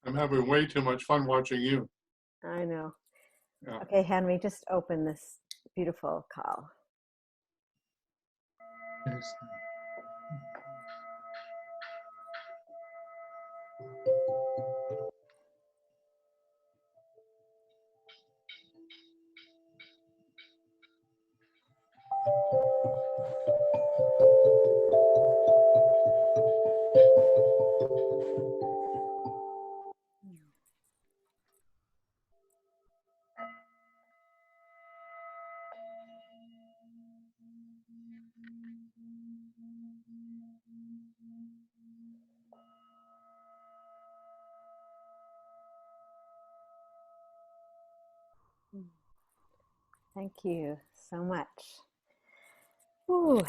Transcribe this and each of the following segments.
I'm having way too much fun watching you. I know. Yeah. Okay, Henry, just open this beautiful call. Yes. Thank you so much. Ooh.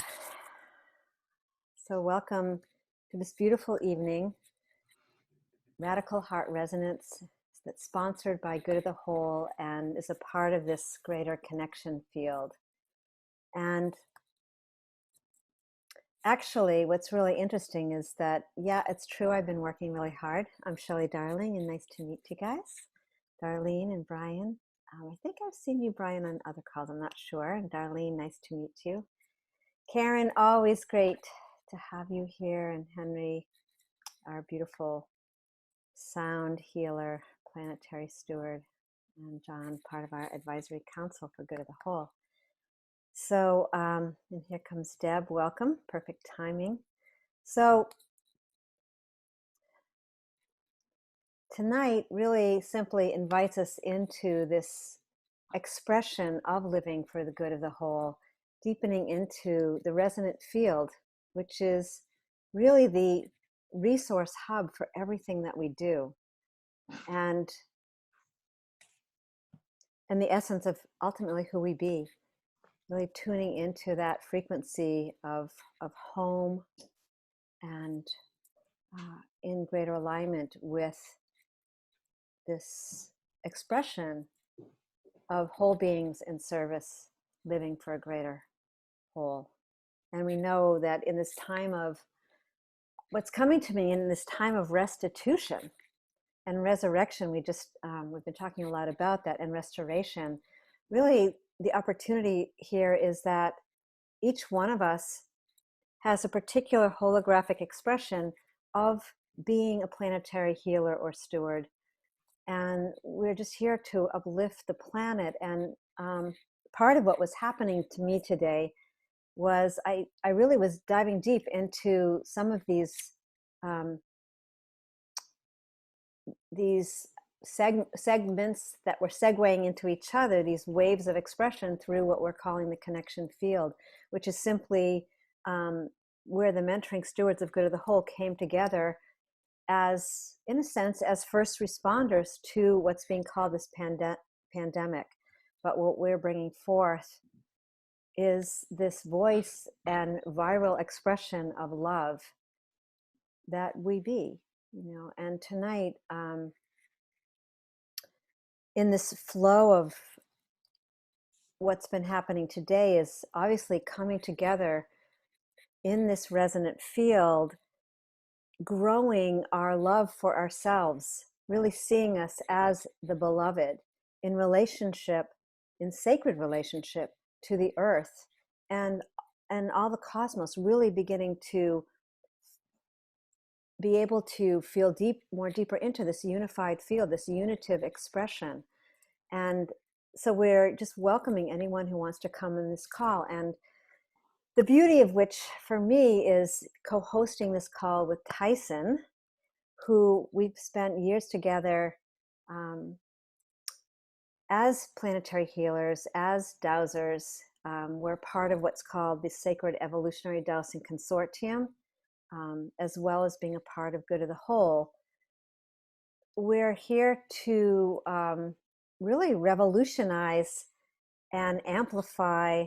So welcome to this beautiful evening, Radical Heart Resonance, that's sponsored by Good of the Whole and is a part of this greater connection field. And actually, what's really interesting is that, yeah, it's true, I've been working really hard. I'm Shelley Darling, and nice to meet you guys. Darlene and Brian. I think I've seen you, Brian, on other calls, I'm not sure. And Darlene, nice to meet you. Karen, always great to have you here. And Henry, our beautiful sound healer, planetary steward, and John, part of our advisory council for Good of the Whole. So, and here comes Deb, welcome, perfect timing. So tonight really simply invites us into this expression of living for the good of the whole, deepening into the resonant field, which is really the resource hub for everything that we do. And the essence of ultimately who we be, really tuning into that frequency of home and in greater alignment with this expression of whole beings in service, living for a greater whole. And we know that in this time of, what's coming to me in this time of restitution and resurrection, we've been talking a lot about that, and restoration, really the opportunity here is that each one of us has a particular holographic expression of being a planetary healer or steward. And we're just here to uplift the planet. And part of what was happening to me today was I really was diving deep into some of these segments that were segueing into each other, these waves of expression through what we're calling the connection field, which is simply where the mentoring stewards of Good of the Whole came together as, in a sense, as first responders to what's being called this pandemic. But what we're bringing forth is this voice and viral expression of love that we be, and tonight, in this flow of what's been happening today is obviously coming together in this resonant field, growing our love for ourselves, really seeing us as the beloved in relationship, in sacred relationship to the earth and all the cosmos, really beginning to be able to feel more deeper into this unified field, this unitive expression. And so we're just welcoming anyone who wants to come in this call. And the beauty of which for me is co-hosting this call with Tyhson, who we've spent years together as planetary healers, as dowsers. We're part of what's called the Sacred Evolutionary Dowsing Consortium, as well as being a part of Good of the Whole. We're here to really revolutionize and amplify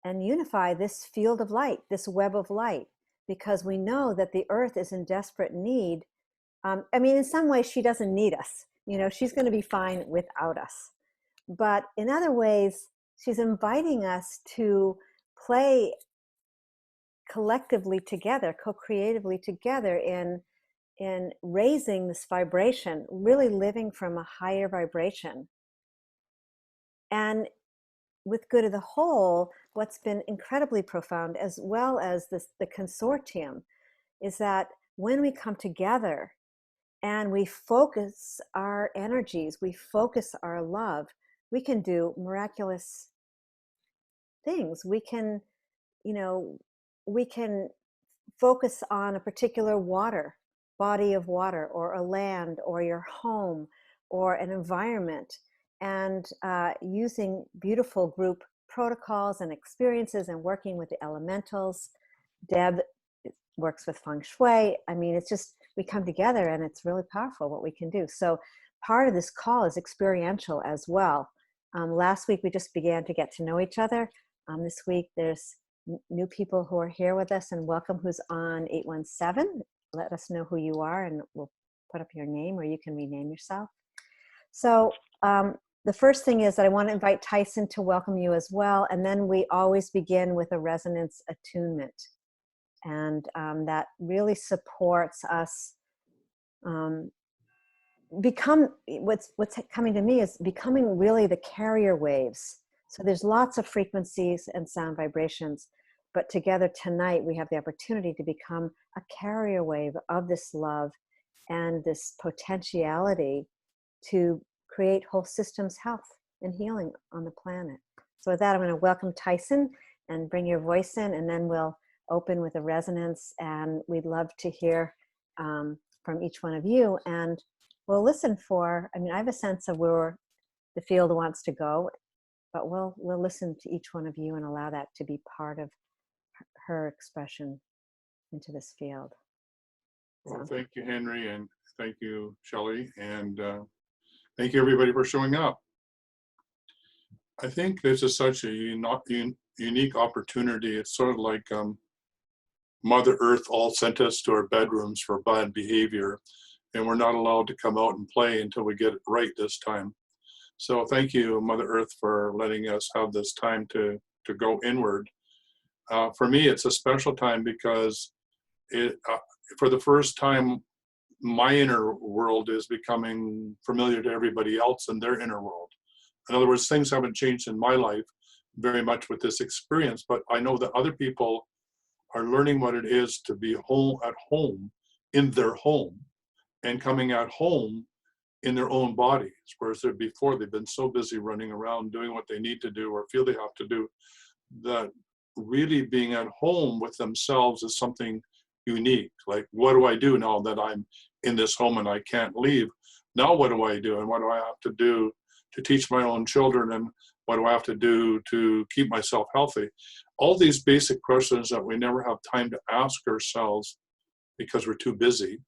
and unify this field of light, this web of light, because we know that the earth is in desperate need. In some ways she doesn't need us. She's going to be fine without us. But in other ways, she's inviting us to play collectively together, co-creatively together in in raising this vibration, really living from a higher vibration. And with good of the whole, what's been incredibly profound, as well as the consortium, is that when we come together and we focus our energies, we focus our love, we can do miraculous things. We can, we can focus on a particular body of water, or a land, or your home, or an environment, and using beautiful group protocols and experiences, and working with the elementals. Deb works with feng shui. I mean, it's just, we come together and it's really powerful what we can do. So part of this call is experiential as well. Last week we just began to get to know each other. This week there's new people who are here with us, and welcome who's on 817. Let us know who you are and we'll put up your name, or you can rename yourself. So the first thing is that I want to invite Tyhson to welcome you as well. And then we always begin with a resonance attunement. And that really supports us become, what's coming to me is becoming really the carrier waves. So there's lots of frequencies and sound vibrations, but together tonight we have the opportunity to become a carrier wave of this love and this potentiality to create whole systems health and healing on the planet. So with that, I'm going to welcome Tyhson and bring your voice in, and then we'll open with a resonance, and we'd love to hear from each one of you. And we'll listen for, I have a sense of where the field wants to go, but we'll listen to each one of you and allow that to be part of her expression into this field. Well, thank you, Henry, and thank you, Shelley, and thank you everybody for showing up. I think this is such a unique opportunity. It's sort of like Mother Earth all sent us to our bedrooms for bad behavior, and we're not allowed to come out and play until we get it right this time. So thank you, Mother Earth, for letting us have this time to go inward. For me, it's a special time because for the first time, my inner world is becoming familiar to everybody else in their inner world. In other words, things haven't changed in my life very much with this experience, but I know that other people are learning what it is to be at home in their home, and coming at home in their own bodies, whereas before they've been so busy running around doing what they need to do or feel they have to do, that really being at home with themselves is something unique. Like, what do I do now that I'm in this home and I can't leave? Now what do I do, and what do I have to do to teach my own children, and what do I have to do to keep myself healthy? All these basic questions that we never have time to ask ourselves because we're too busy,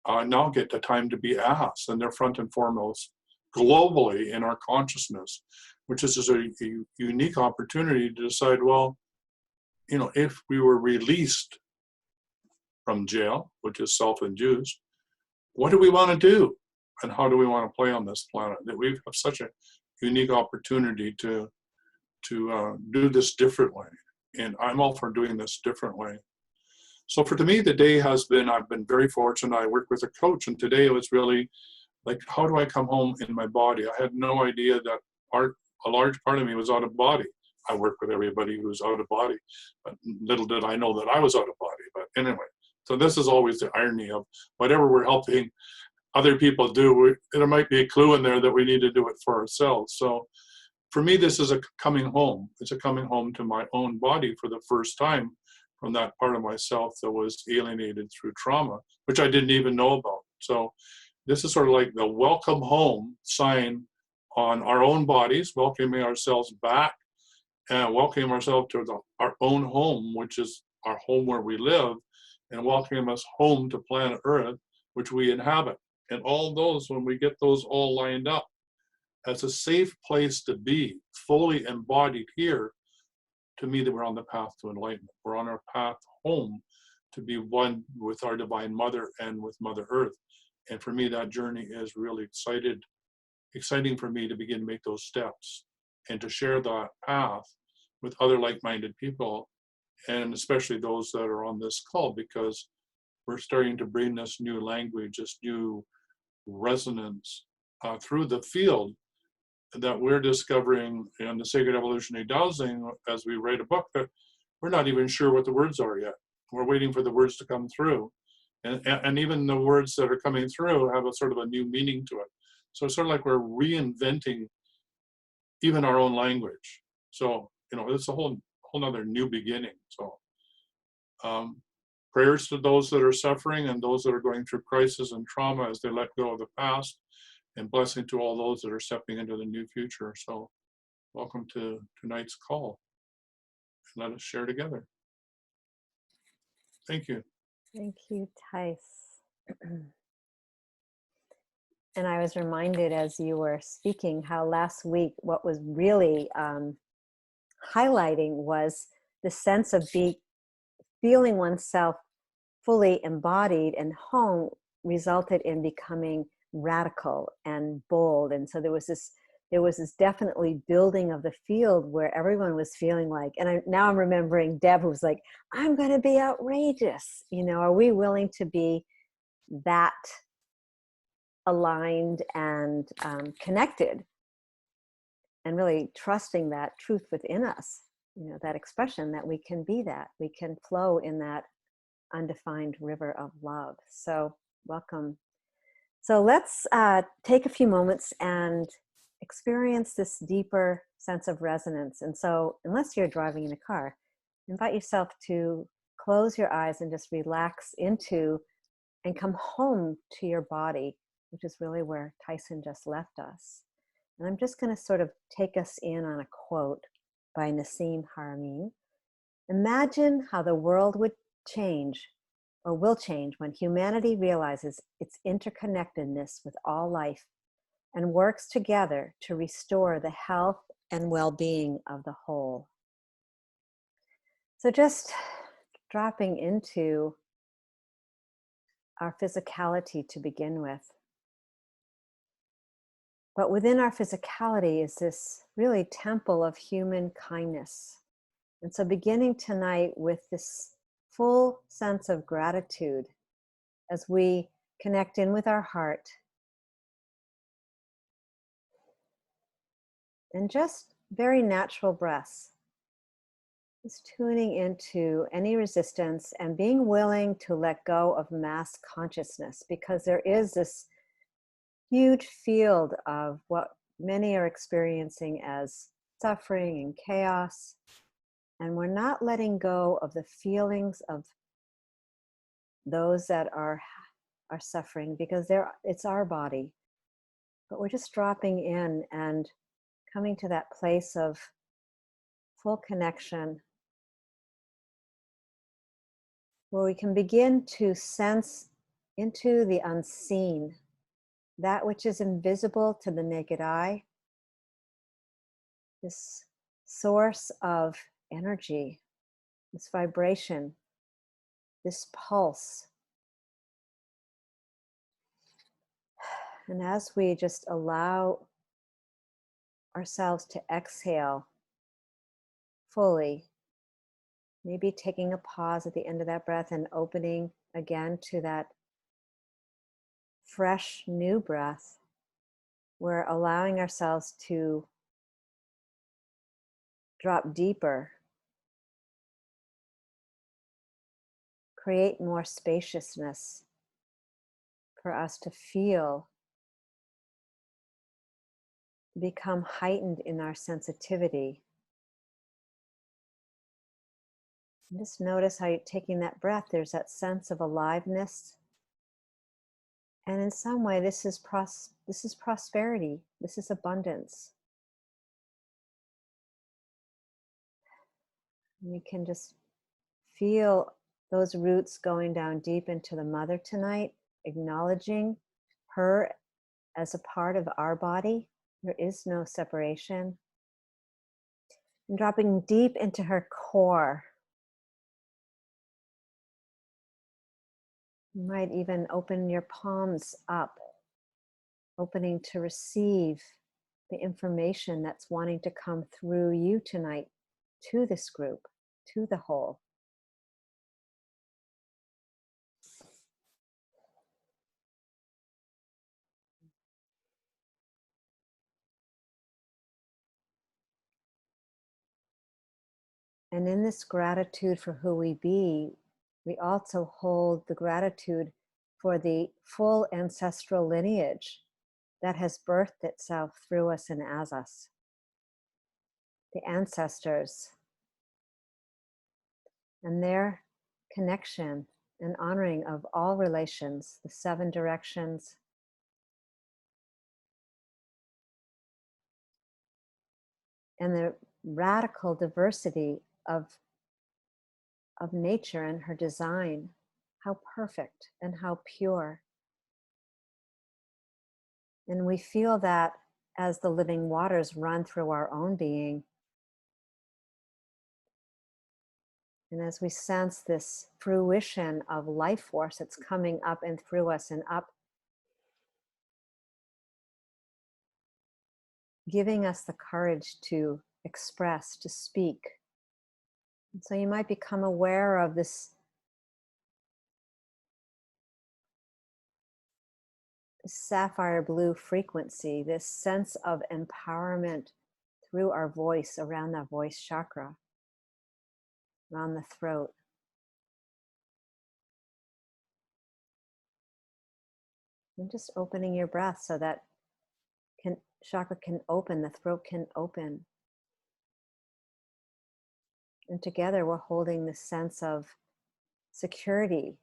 now get the time to be asked, and they're front and foremost globally in our consciousness, which is a unique opportunity to decide, well, if we were released from jail, which is self-induced, what do we want to do, and how do we want to play on this planet? That we have such a unique opportunity to do this differently, and I'm all for doing this differently. So to me, the day has been, I've been very fortunate. I work with a coach, and today it was really like, how do I come home in my body? I had no idea that a large part of me was out of body. I work with everybody who's out of body, but little did I know that I was out of body. But anyway, so this is always the irony of whatever we're helping other people do, there might be a clue in there that we need to do it for ourselves. So for me, this is a coming home. It's a coming home to my own body for the first time, from that part of myself that was alienated through trauma, which I didn't even know about. So this is sort of like the welcome home sign on our own bodies, welcoming ourselves back and welcoming ourselves to our own home, which is our home where we live, and welcoming us home to planet Earth, which we inhabit. And all those, when we get those all lined up, as a safe place to be, fully embodied here, to me, that we're on the path to enlightenment. We're on our path home to be one with our Divine Mother and with Mother Earth. And for me, that journey is really exciting for me to begin to make those steps and to share that path with other like-minded people, and especially those that are on this call, because we're starting to bring this new language, this new resonance through the field that we're discovering in the Sacred Evolutionary Dowsing as we write a book that we're not even sure what the words are yet. We're waiting for the words to come through. And even the words that are coming through have a sort of a new meaning to it. So it's sort of like we're reinventing even our own language. So, you know, it's a whole nother new beginning. So prayers to those that are suffering and those that are going through crisis and trauma as they let go of the past, and blessing to all those that are stepping into the new future. So welcome to tonight's call. Let us share together. Thank you. Thank you, Tyhson. And I was reminded as you were speaking how last week what was really highlighting was the sense of feeling oneself fully embodied and home resulted in becoming radical and bold. And so there was this definitely building of the field where everyone was feeling like, and now I'm remembering Deb, who was like, I'm going to be outrageous. You know, are we willing to be that aligned and connected, and really trusting that truth within us, you know, that expression that we can be that, we can flow in that undefined river of love. So welcome. So let's take a few moments and experience this deeper sense of resonance. And so unless you're driving in a car, invite yourself to close your eyes and just relax into and come home to your body, which is really where Tyhson just left us. And I'm just going to sort of take us in on a quote by Nassim Haramein. Imagine how the world would change or will change when humanity realizes its interconnectedness with all life and works together to restore the health and well-being of the whole. So just dropping into our physicality to begin with. But within our physicality is this really temple of human kindness. And so beginning tonight with this full sense of gratitude as we connect in with our heart. And just very natural breaths. Just tuning into any resistance and being willing to let go of mass consciousness, because there is this huge field of what many are experiencing as suffering and chaos. And we're not letting go of the feelings of those that are suffering, because it's our body. But we're just dropping in and coming to that place of full connection, where we can begin to sense into the unseen, that which is invisible to the naked eye, this source of energy, this vibration, this pulse. And as we just allow ourselves to exhale fully, maybe taking a pause at the end of that breath and opening again to that fresh new breath, we're allowing ourselves to drop deeper, create more spaciousness for us to feel, become heightened in our sensitivity. And just notice how you're taking that breath, there's that sense of aliveness. And in some way, this is prosperity, this is abundance. And you can just feel those roots going down deep into the mother tonight, acknowledging her as a part of our body. There is no separation. And dropping deep into her core. You might even open your palms up, opening to receive the information that's wanting to come through you tonight to this group, to the whole. And in this gratitude for who we be, we also hold the gratitude for the full ancestral lineage that has birthed itself through us and as us. The ancestors and their connection and honoring of all relations, the 7 directions, and the radical diversity of nature and her design. How perfect and how pure. And we feel that as the living waters run through our own being. And as we sense this fruition of life force that's coming up and through us and up, giving us the courage to express, to speak. And so you might become aware of this sapphire blue frequency, this sense of empowerment through our voice, around that voice chakra, around the throat. And just opening your breath so that chakra can open, the throat can open. And together we're holding this sense of security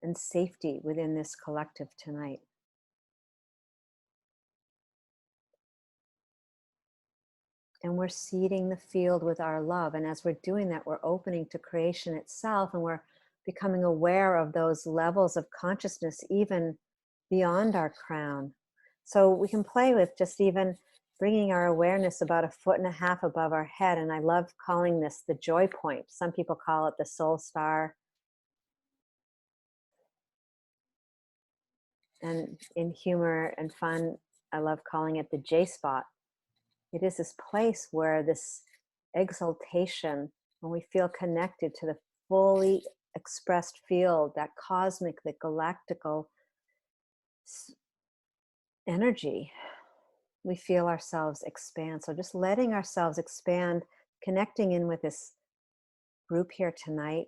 and safety within this collective tonight. And we're seeding the field with our love. And as we're doing that, we're opening to creation itself, and we're becoming aware of those levels of consciousness even beyond our crown. So we can play with just even bringing our awareness about 1.5 feet above our head. And I love calling this the joy point. Some people call it the soul star. And in humor and fun, I love calling it the J spot. It is this place where this exaltation, when we feel connected to the fully expressed field, that cosmic, that galactical energy, we feel ourselves expand. So just letting ourselves expand, connecting in with this group here tonight,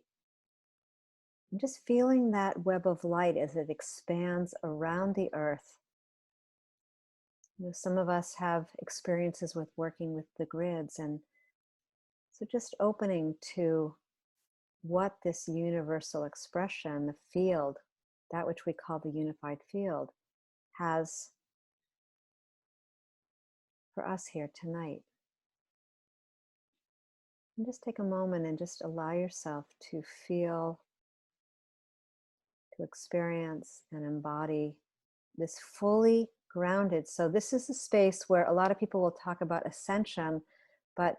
and just feeling that web of light as it expands around the earth. You know, some of us have experiences with working with the grids, and so just opening to what this universal expression, the field, that which we call the unified field, has for us here tonight. And just take a moment and just allow yourself to feel, to experience and embody this fully grounded. So this is a space where a lot of people will talk about ascension, but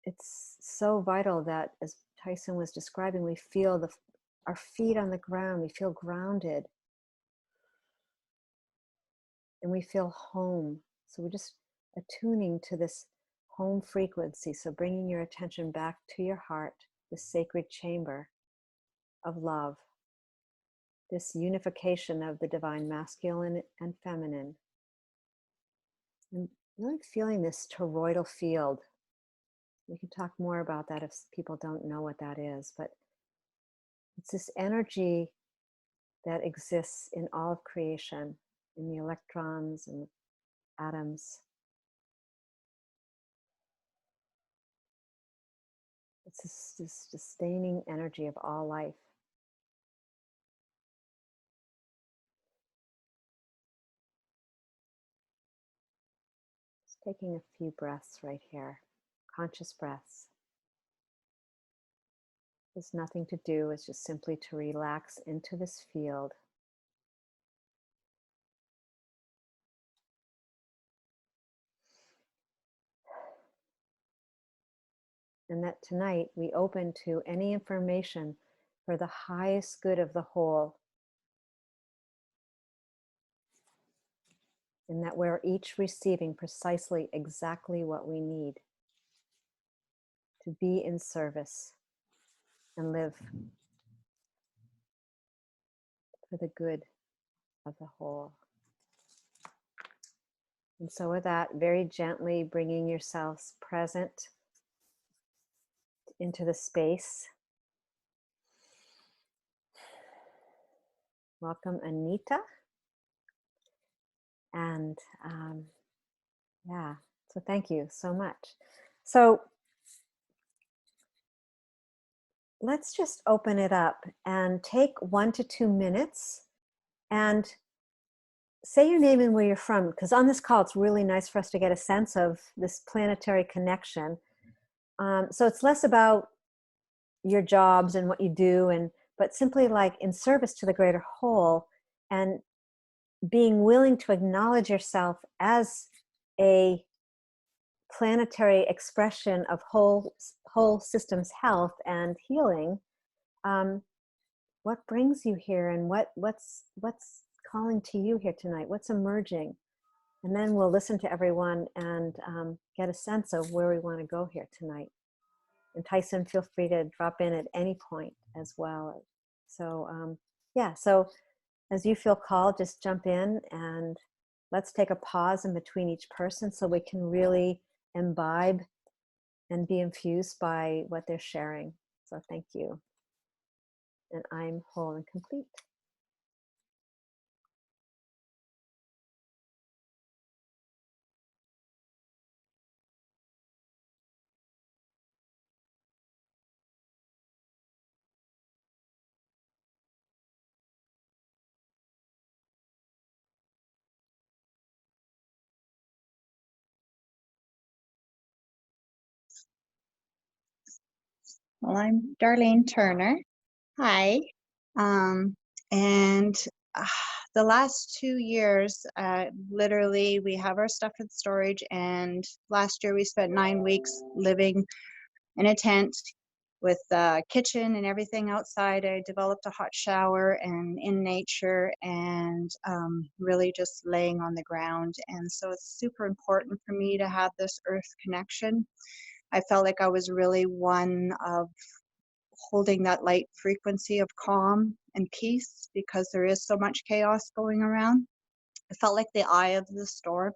it's so vital that, as Tyhson was describing, we feel our feet on the ground, we feel grounded, and we feel home. So we're just attuning to this home frequency. So bringing your attention back to your heart, the sacred chamber of love, this unification of the divine masculine and feminine, and really feeling this toroidal field. We can talk more about that if people don't know what that is, but it's this energy that exists in all of creation, in the electrons and atoms. It's this sustaining energy of all life. Just taking a few breaths right here, conscious breaths. There's nothing to do, it's just simply to relax into this field. And that tonight we open to any information for the highest good of the whole. And that we're each receiving precisely exactly what we need to be in service and live for the good of the whole. And so with that, very gently bringing yourselves present into the space. Welcome, Anita. And yeah, so thank you so much. So let's just open it up and take 1 to 2 minutes and say your name and where you're from, because on this call, it's really nice for us to get a sense of this planetary connection. So it's less about your jobs and what you do, but simply like in service to the greater whole, and being willing to acknowledge yourself as a planetary expression of whole systems health and healing. What brings you here, and what's calling to you here tonight? What's emerging? And then we'll listen to everyone and get a sense of where we want to go here tonight. And Tyhson, feel free to drop in at any point as well. So yeah, so as you feel called, just jump in, and let's take a pause in between each person so we can really imbibe and be infused by what they're sharing. So thank you. And I'm whole and complete. Well, I'm Darlene Turner. Hi. And the last 2 years, literally, we have our stuff in storage. And last year, we spent 9 weeks living in a tent with a kitchen and everything outside. I developed a hot shower and in nature, and really just laying on the ground. And so it's super important for me to have this earth connection. I felt like I was really one of holding that light frequency of calm and peace, because there is so much chaos going around. I felt like the eye of the storm.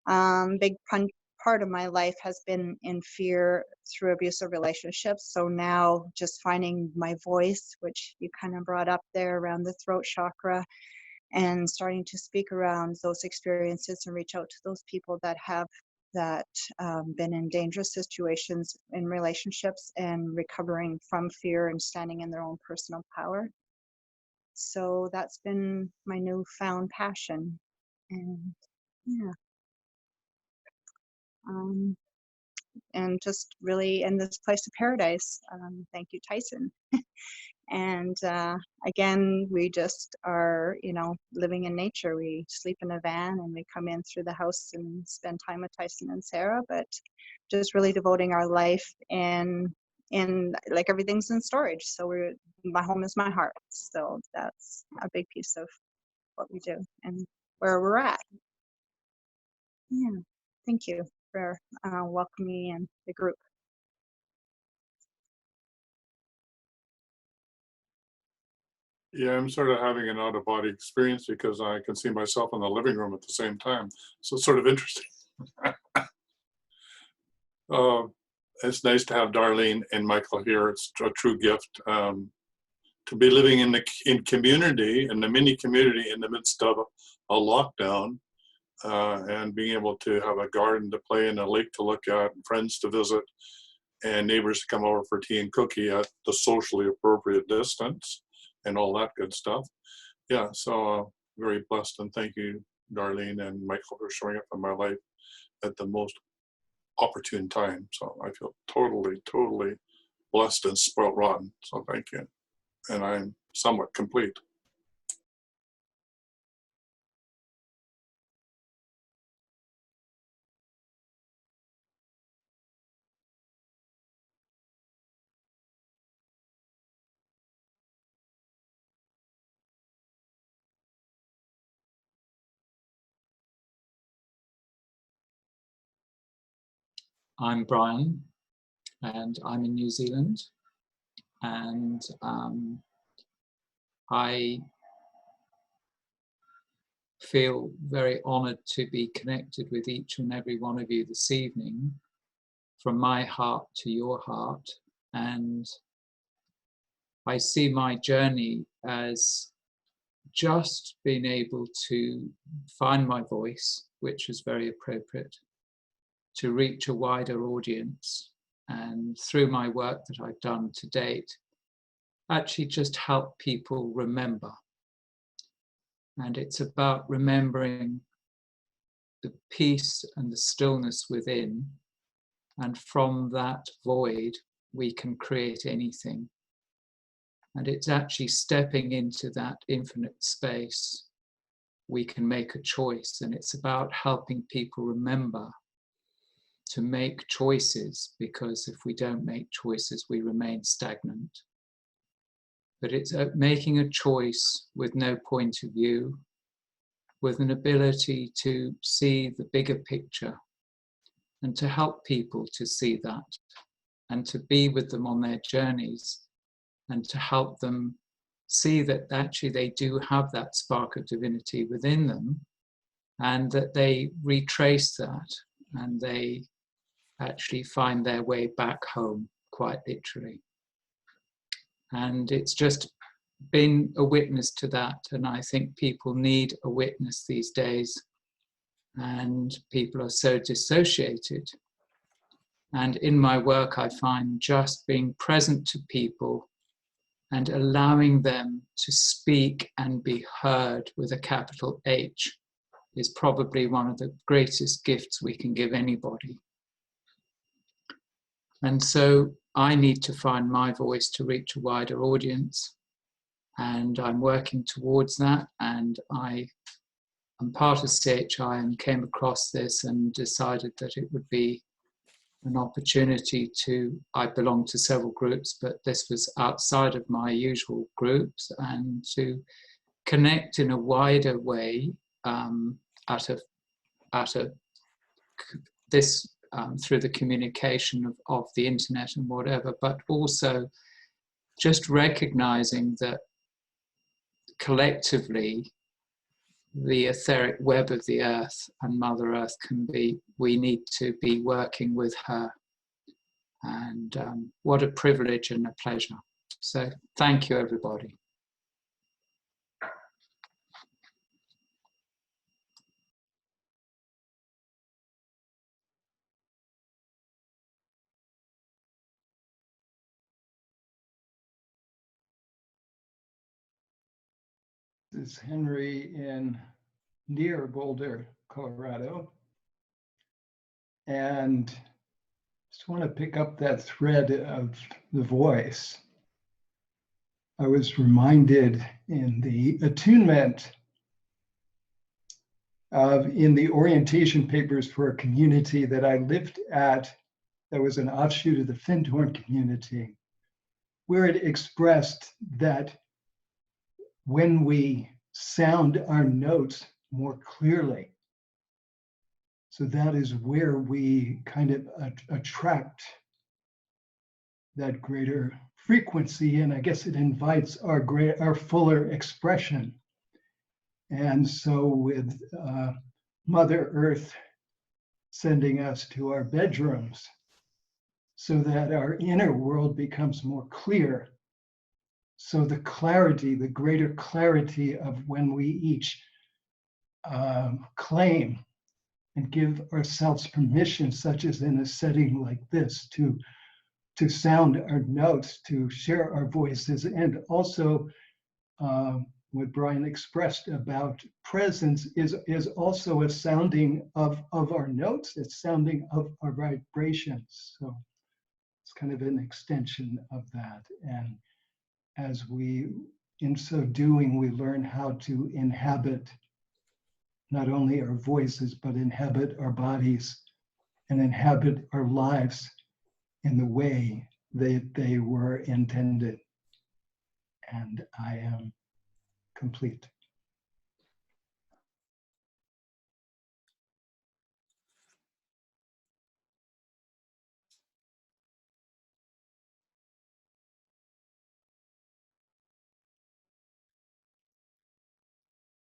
Part of my life has been in fear through abusive relationships. So now just finding my voice, which you kind of brought up there around the throat chakra, and starting to speak around those experiences and reach out to those people that have been in dangerous situations in relationships and recovering from fear and standing in their own personal power. So that's been my newfound passion. And yeah, and just really in this place of paradise. Thank you, Tyhson. And again, we just are, living in nature. We sleep in a van and we come in through the house and spend time with Tyhson and Sarah, but just really devoting our life in like everything's in storage. So my home is my heart. So that's a big piece of what we do and where we're at. Yeah. Thank you for welcoming me in the group. Yeah, I'm sort of having an out-of-body experience because I can see myself in the living room at the same time. So it's sort of interesting. It's nice to have Darlene and Michael here. It's a true gift to be living in community, in the mini community in the midst of a lockdown, and being able to have a garden to play in, a lake to look at, friends to visit, and neighbors to come over for tea and cookie at the socially appropriate distance, and all that good stuff. Yeah, so very blessed, and thank you, Darlene and Michael, for showing up in my life at the most opportune time. So I feel totally blessed and spoiled rotten. So thank you. And I'm somewhat complete. I'm Brian, and I'm in New Zealand, and I feel very honoured to be connected with each and every one of you this evening, from my heart to your heart, And I see my journey as just being able to find my voice, which is very appropriate, to reach a wider audience. And through my work that I've done to date, actually just help people remember. And it's about remembering the peace and the stillness within. And from that void, we can create anything. And it's actually stepping into that infinite space. We can make a choice, and it's about helping people remember to make choices, because if we don't make choices, we remain stagnant. But it's making a choice with no point of view, with an ability to see the bigger picture and to help people to see that and to be with them on their journeys and to help them see that actually they do have that spark of divinity within them, and that they retrace that and they actually find their way back home, quite literally. And it's just been a witness to that. And I think people need a witness these days. And people are so dissociated. And in my work, I find just being present to people and allowing them to speak and be heard with a capital H is probably one of the greatest gifts we can give anybody. And so I need to find my voice to reach a wider audience. And I'm working towards that. And I'm part of CHI and came across this and decided that it would be an opportunity to, I belong to several groups, but this was outside of my usual groups, and to connect in a wider way through the communication of the internet and whatever, but also just recognizing that collectively the etheric web of the earth and Mother Earth we need to be working with her. And what a privilege and a pleasure. So thank you, everybody. This is Henry near Boulder, Colorado. And just want to pick up that thread of the voice. I was reminded in the attunement in the orientation papers for a community that I lived at, that was an offshoot of the Findhorn community, where it expressed that when we sound our notes more clearly, so that is where we kind of attract that greater frequency, and I guess it invites our fuller expression. And so with Mother Earth sending us to our bedrooms so that our inner world becomes more clear, so the clarity, the greater clarity of when we each claim and give ourselves permission, such as in a setting like this, to sound our notes, to share our voices, and also what Brian expressed about presence is also a sounding of our notes, it's sounding of our vibrations. So it's kind of an extension of that. And as we, in so doing, we learn how to inhabit not only our voices, but inhabit our bodies and inhabit our lives in the way that they were intended. And I am complete.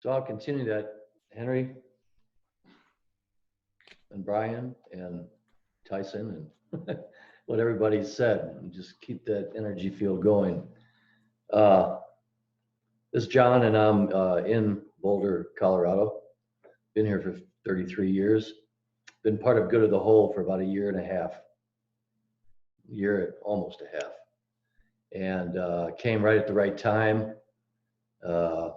So I'll continue that, Henry and Brian and Tyhson and what everybody said, and just keep that energy field going. This is John, and I'm in Boulder, Colorado. Been here for 33 years. Been part of Good of the Whole for about a year and a half. Almost a half. And came right at the right time. I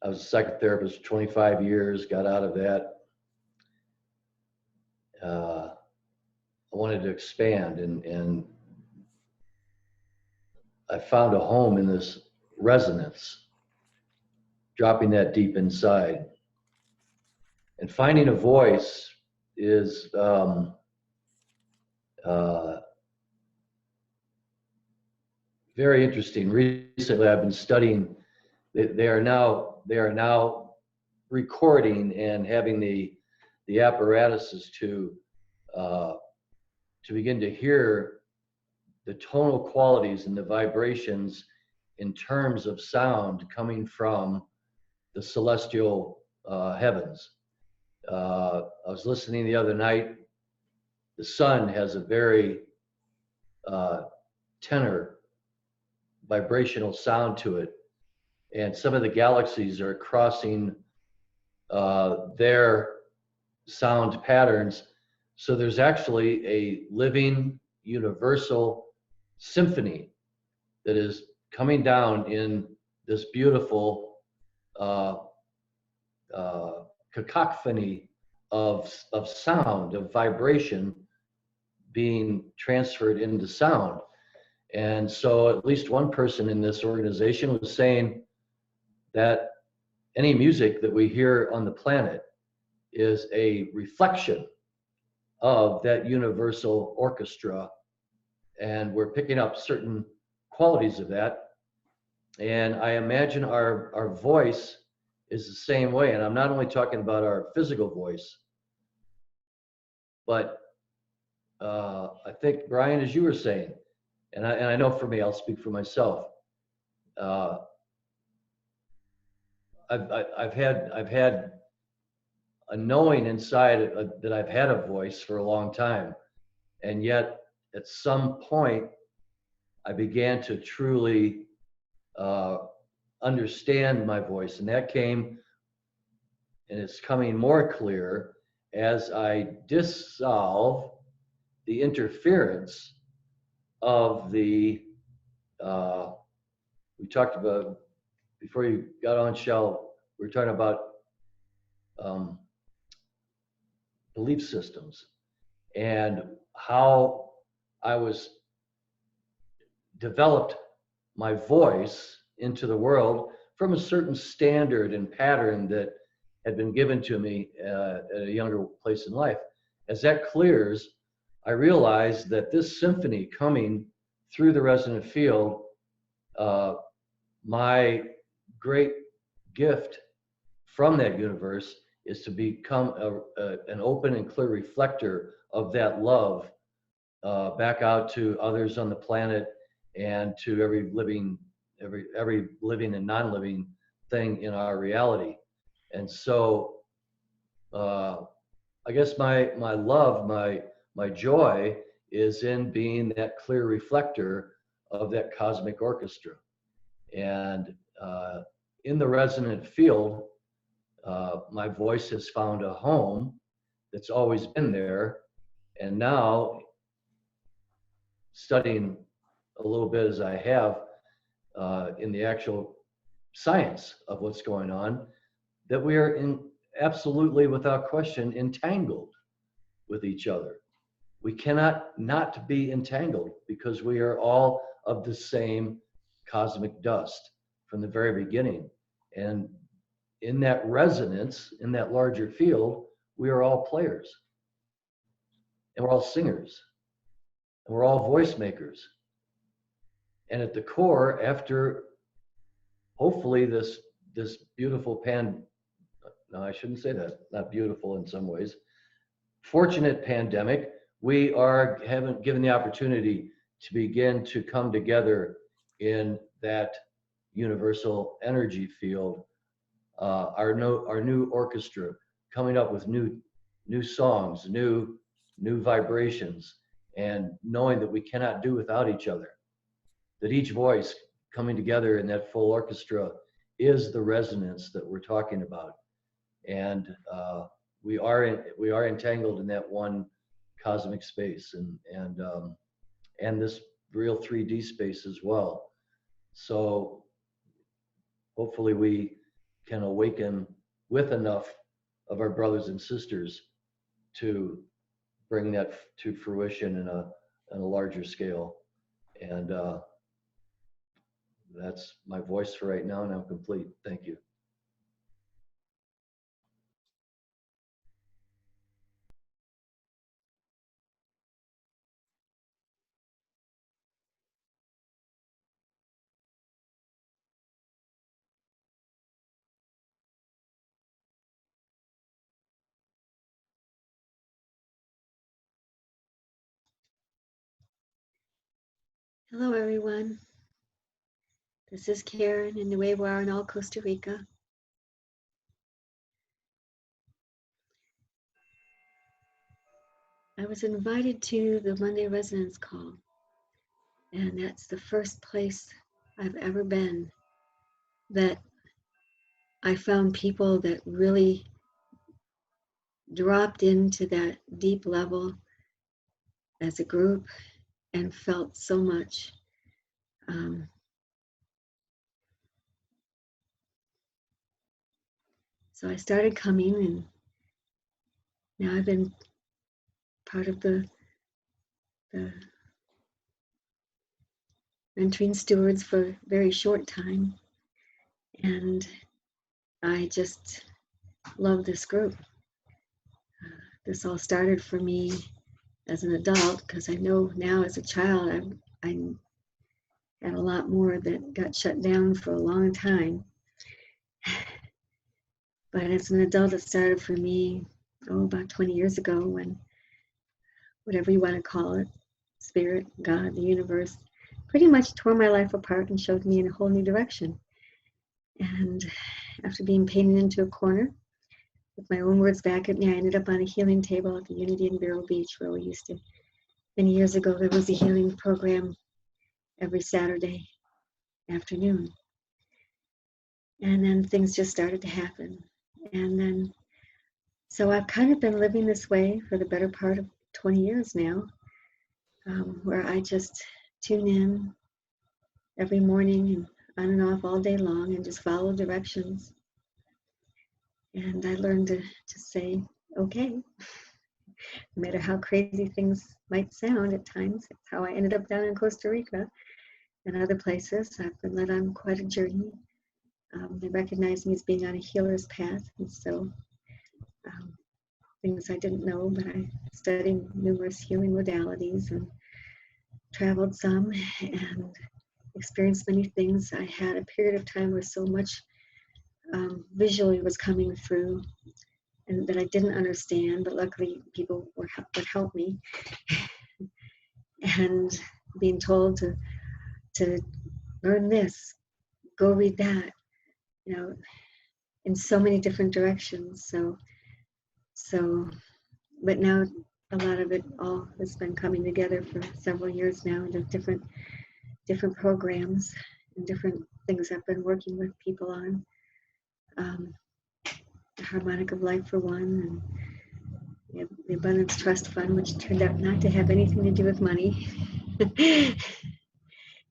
was a psychotherapist for 25 years, got out of that. I wanted to expand, and I found a home in this resonance, dropping that deep inside. And finding a voice is very interesting. Recently, I've been studying. They are now recording and having the apparatuses to begin to hear the tonal qualities and the vibrations in terms of sound coming from the celestial heavens. I was listening the other night. The sun has a very tenor vibrational sound to it, and some of the galaxies are crossing their sound patterns. So there's actually a living universal symphony that is coming down in this beautiful cacophony of sound, of vibration being transferred into sound. And so at least one person in this organization was saying that any music that we hear on the planet is a reflection of that universal orchestra, and we're picking up certain qualities of that. And I imagine our voice is the same way. And I'm not only talking about our physical voice, but I think, Brian, as you were saying, and I know for me, I'll speak for myself. I've had a knowing inside that I've had a voice for a long time, and yet at some point I began to truly understand my voice, and that came, and it's coming more clear as I dissolve the interference of the we talked about before you got on, Shell, we were talking about belief systems and how I was developed my voice into the world from a certain standard and pattern that had been given to me at a younger place in life. As that clears, I realized that this symphony coming through the resonant field, my great gift from that universe is to become an open and clear reflector of that love back out to others on the planet and to every living and non-living thing in our reality. And so I guess my love, my joy is in being that clear reflector of that cosmic orchestra. And in the resonant field, my voice has found a home that's always been there. And now, studying a little bit as I have in the actual science of what's going on, that we are absolutely, without question, entangled with each other. We cannot not be entangled because we are all of the same cosmic dust from the very beginning. And in that resonance, in that larger field, we are all players. And we're all singers. And we're all voice makers. And at the core, after hopefully this beautiful no, I shouldn't say that, not beautiful in some ways, fortunate pandemic, we haven't given the opportunity to begin to come together in that universal energy field, our new orchestra coming up with new songs, new vibrations, and knowing that we cannot do without each other, that each voice coming together in that full orchestra is the resonance that we're talking about. And we are entangled in that one cosmic space, and this real 3D space as well. So hopefully we can awaken with enough of our brothers and sisters to bring that to fruition in a larger scale. And that's my voice for right now, and I'm complete. Thank you. Hello, everyone. This is Karen in Nuevo Arenal, Costa Rica. I was invited to the Monday Resonance Call, and that's the first place I've ever been that I found people that really dropped into that deep level as a group and felt so much. So I started coming, and now I've been part of the mentoring stewards for a very short time, and I just love this group. This all started for me as an adult, because I know now as a child I had a lot more that got shut down for a long time. But as an adult, it started for me, about 20 years ago, when, whatever you want to call it, spirit, God, the universe, pretty much tore my life apart and showed me in a whole new direction. And after being painted into a corner, with my own words back at me, I ended up on a healing table at the Unity in Vero Beach, where we used to, many years ago, there was a healing program every Saturday afternoon. And then things just started to happen. And then, so I've kind of been living this way for the better part of 20 years now, where I just tune in every morning and on and off all day long and just follow directions. And I learned to say, okay, no matter how crazy things might sound at times. That's how I ended up down in Costa Rica and other places. I've been led on quite a journey. They recognize me as being on a healer's path, and so things I didn't know, but I studied numerous healing modalities and traveled some and experienced many things. I had a period of time where so much visually was coming through and that I didn't understand, but luckily people would help me. And being told to learn this, go read that, you know, in so many different directions. So, but now a lot of it all has been coming together for several years now into different programs and different things I've been working with people on. The Harmonic of Life for one, and the Abundance Trust Fund, which turned out not to have anything to do with money,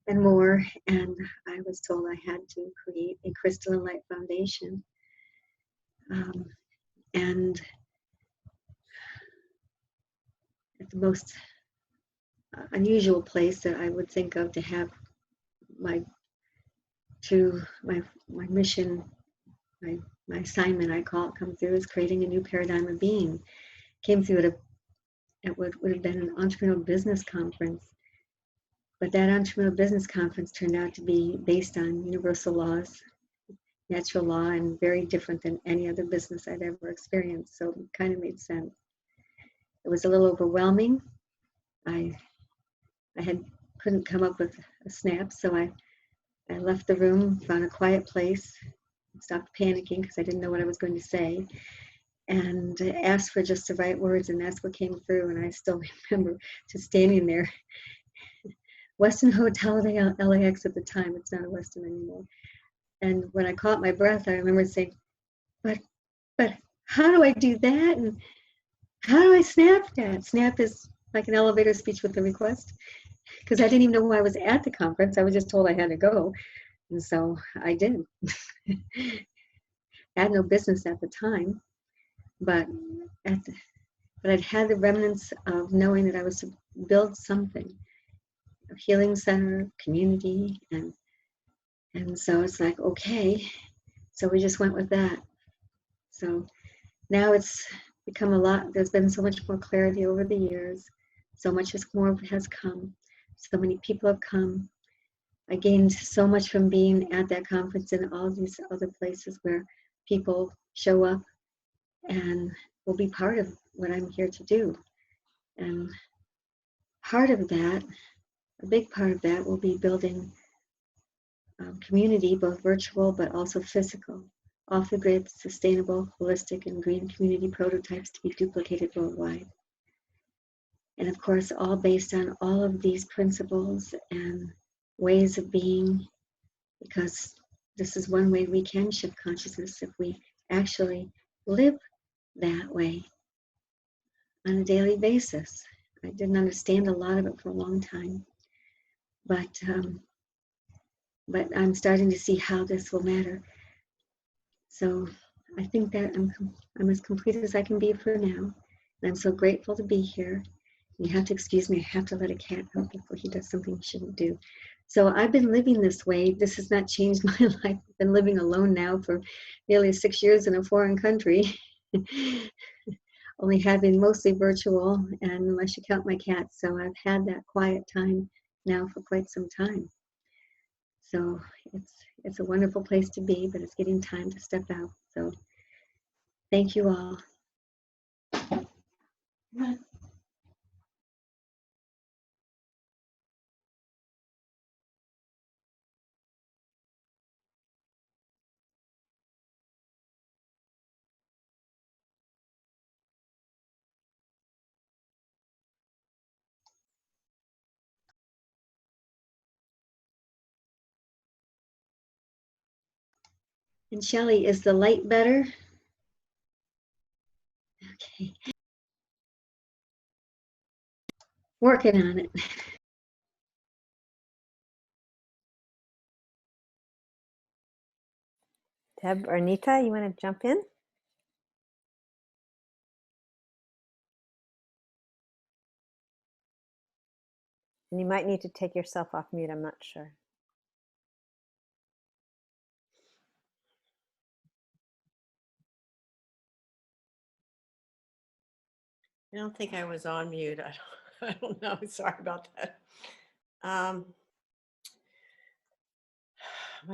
and more. And I was told I had to create a crystalline light foundation. And at the most unusual place that I would think of to have my mission, my assignment, I call it, come through, is creating a new paradigm of being. Came through at what would have been an entrepreneurial business conference. But that entrepreneurial business conference turned out to be based on universal laws, natural law, and very different than any other business I'd ever experienced. So it kind of made sense. It was a little overwhelming. I couldn't come up with a snap, so I left the room, found a quiet place, stopped panicking because I didn't know what I was going to say, and asked for just the right words, and that's what came through. And I still remember just standing there. Westin Hotel LAX at the time, it's not a Westin anymore. And when I caught my breath, I remember saying, but how do I do that? And how do I snap that? Snap is like an elevator speech with a request. Because I didn't even know why I was at the conference. I was just told I had to go. And so I did. I had no business at the time, but I'd had the remnants of knowing that I was to build something, a healing center, community, and so it's like, okay. So we just went with that. So now it's become a lot. There's been so much more clarity over the years. So much more has come. So many people have come. I gained so much from being at that conference and all these other places where people show up and will be part of what I'm here to do. And part of that, a big part of that, will be building community, both virtual but also physical, off-the-grid, sustainable, holistic, and green community prototypes to be duplicated worldwide. And of course, all based on all of these principles and ways of being, because this is one way we can shift consciousness if we actually live that way on a daily basis. I didn't understand a lot of it for a long time, but I'm starting to see how this will matter. So I think that I'm as complete as I can be for now. And I'm so grateful to be here. You have to excuse me, I have to let a cat out before he does something he shouldn't do. So I've been living this way. This has not changed my life. I've been living alone now for nearly 6 years in a foreign country. Only having mostly virtual, and unless you count my cats. So I've had that quiet time now for quite some time. So it's a wonderful place to be, but it's getting time to step out. So thank you all. And Shelley, is the light better? Okay. Working on it. Deb or Nita, you want to jump in? And you might need to take yourself off mute, I'm not sure. I don't think I was on mute. I don't know. Sorry about that. My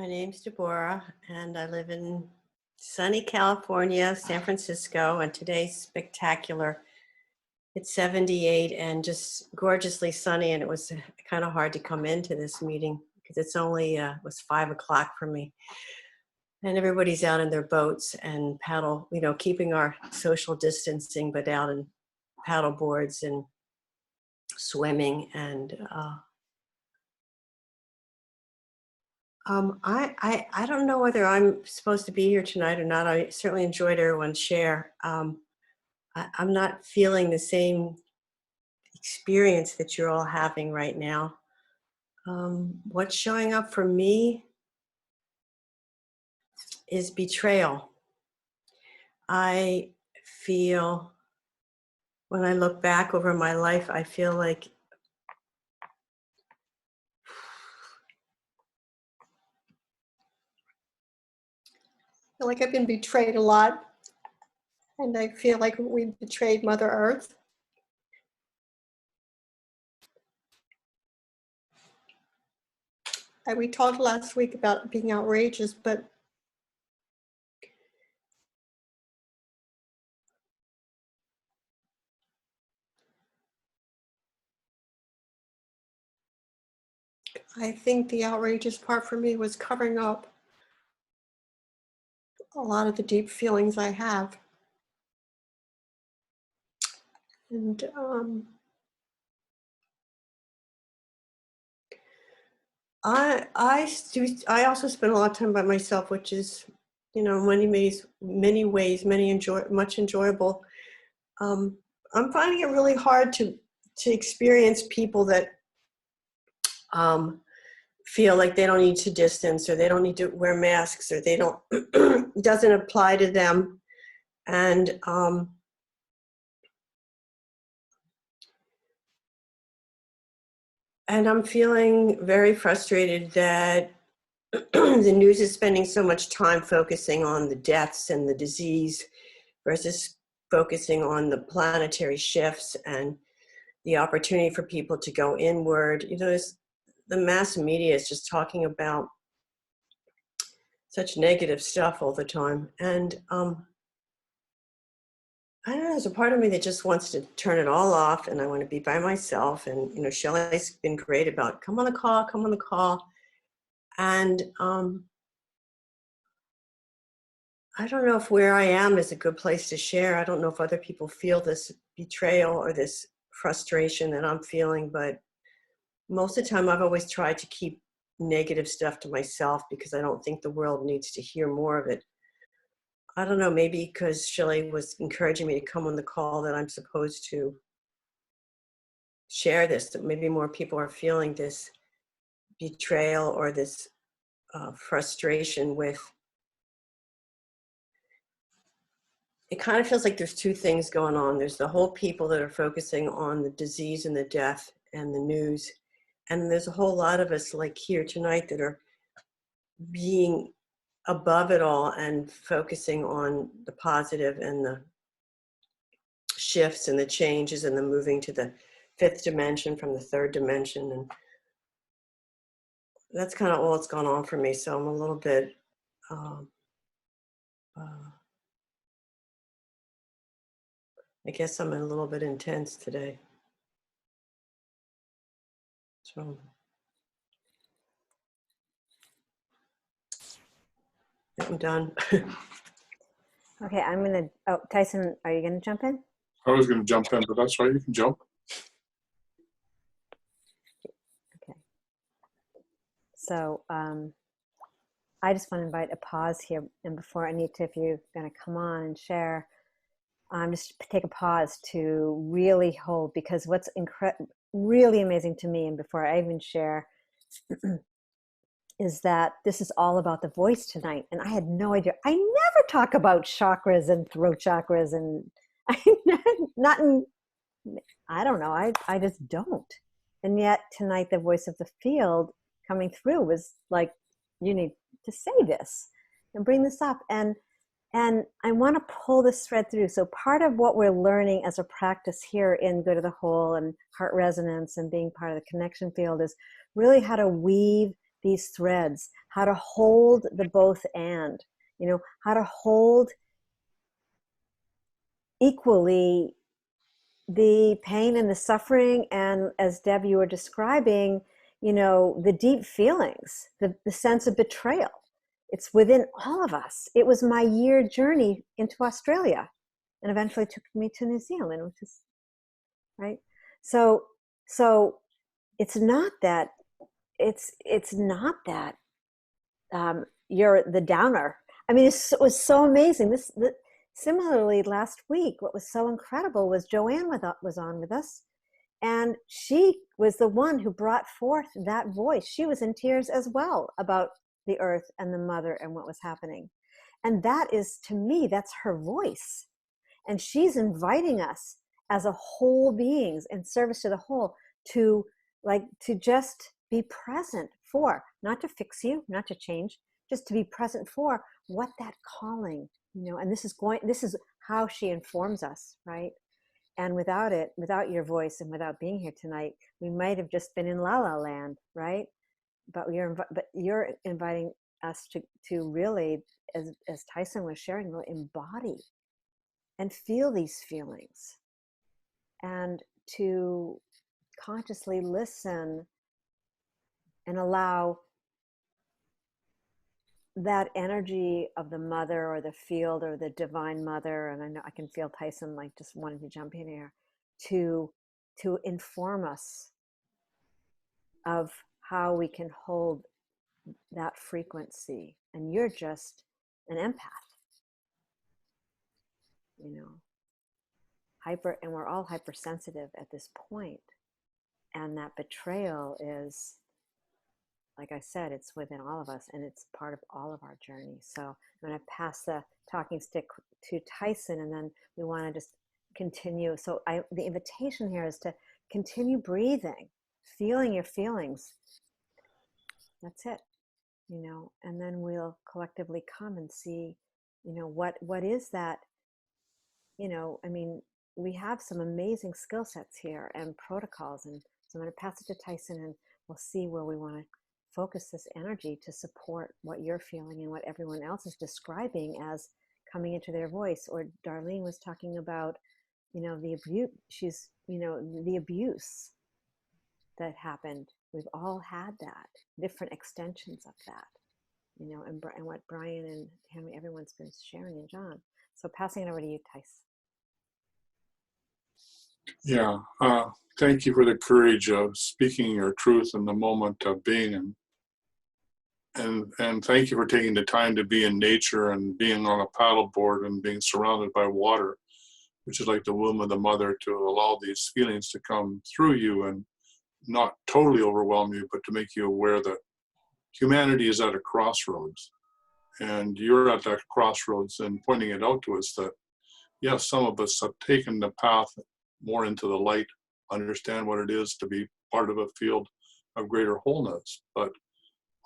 name's Deborah, and I live in sunny California, San Francisco, and today's spectacular. It's 78 and just gorgeously sunny, and it was kind of hard to come into this meeting because it's only was 5 o'clock for me. And everybody's out in their boats and paddle, keeping our social distancing, but out in paddle boards and swimming. And I don't know whether I'm supposed to be here tonight or not. I certainly enjoyed everyone's share. I'm not feeling the same experience that you're all having right now. What's showing up for me is betrayal. I feel, when I look back over my life, I feel like I've been betrayed a lot, and I feel like we betrayed Mother Earth. We talked last week about being outrageous, but I think the outrageous part for me was covering up a lot of the deep feelings I have. And I also spend a lot of time by myself, which is, much enjoyable. I'm finding it really hard to experience people that feel like they don't need to distance, or they don't need to wear masks, or they don't doesn't apply to them. And I'm feeling very frustrated that the news is spending so much time focusing on the deaths and the disease versus focusing on the planetary shifts and the opportunity for people to go inward. The mass media is just talking about such negative stuff all the time. And I don't know, there's a part of me that just wants to turn it all off, and I want to be by myself. And, Shelley's been great about come on the call. And I don't know if where I am is a good place to share. I don't know if other people feel this betrayal or this frustration that I'm feeling, but most of the time I've always tried to keep negative stuff to myself because I don't think the world needs to hear more of it. I don't know, maybe because Shelley was encouraging me to come on the call that I'm supposed to share this, that maybe more people are feeling this betrayal or this frustration with. It kind of feels like there's two things going on. There's the whole people that are focusing on the disease and the death and the news. And there's a whole lot of us like here tonight that are being above it all and focusing on the positive and the shifts and the changes and the moving to the fifth dimension from the third dimension. And that's kind of all that's gone on for me. So I'm a little bit, I guess I'm a little bit intense today. So I'm done. Okay, I'm gonna, oh, Tyson, are you gonna jump in? I was going to jump in, but that's right. You can jump. Okay. So I just want to invite a pause here. And before Anita, if you're gonna come on and share, just take a pause to really hold, because what's really amazing to me, and before I even share, is that this is all about the voice tonight. And I had no idea. I never talk about chakras and throat chakras, and not in, I don't know, I just don't. And yet tonight, the voice of the field coming through was like, you need to say this and bring this up. And I want to pull this thread through. So part of what we're learning as a practice here in Go to the Whole and Heart Resonance and being part of the connection field is really how to weave these threads, how to hold the both and, how to hold equally the pain and the suffering. And as Deb, you were describing, the deep feelings, the sense of betrayal. It's within all of us. It was my year journey into Australia and eventually took me to New Zealand, which is, right? So it's not that, you're the downer. I mean, it was so amazing. Similarly, last week, what was so incredible was Joanne was on with us, and she was the one who brought forth that voice. She was in tears as well about the earth and the mother and what was happening. And that is, to me, that's her voice. And she's inviting us as a whole beings in service to the whole to just be present for, not to fix you, not to change, just to be present for what that calling, and this is how she informs us, right? And without it, without your voice and without being here tonight, we might have just been in la la land, right? But you're inviting us to really, as Tyson was sharing, really embody and feel these feelings, and to consciously listen and allow that energy of the mother or the field or the divine mother. And I know I can feel Tyson like just wanting to jump in here, to inform us of how we can hold that frequency. And you're just an empath, you know, and we're all hypersensitive at this point. And that betrayal is, like I said, it's within all of us, and it's part of all of our journey. So I'm going to pass the talking stick to Tyhson, and then we want to just continue. So the invitation here is to continue breathing, feeling your feelings. That's it, you know, and then we'll collectively come and see, you know, what is that, you know, I mean, we have some amazing skill sets here and protocols. And so I'm going to pass it to Tyhson, and we'll see where we want to focus this energy to support what you're feeling and what everyone else is describing as coming into their voice. Or Darlene was talking about, you know, the abuse. She's, you know, the abuse that happened. We've all had that, different extensions of that, you know, and what Brian and Henry, everyone's been sharing, and John. So passing it over to you, Tyhson. Yeah, thank you for the courage of speaking your truth in the moment of being in. And thank you for taking the time to be in nature and being on a paddleboard and being surrounded by water, which is like the womb of the mother, to allow these feelings to come through you and not totally overwhelm you, but to make you aware that humanity is at a crossroads. And you're at that crossroads and pointing it out to us that, yes, some of us have taken the path more into the light, understand what it is to be part of a field of greater wholeness. But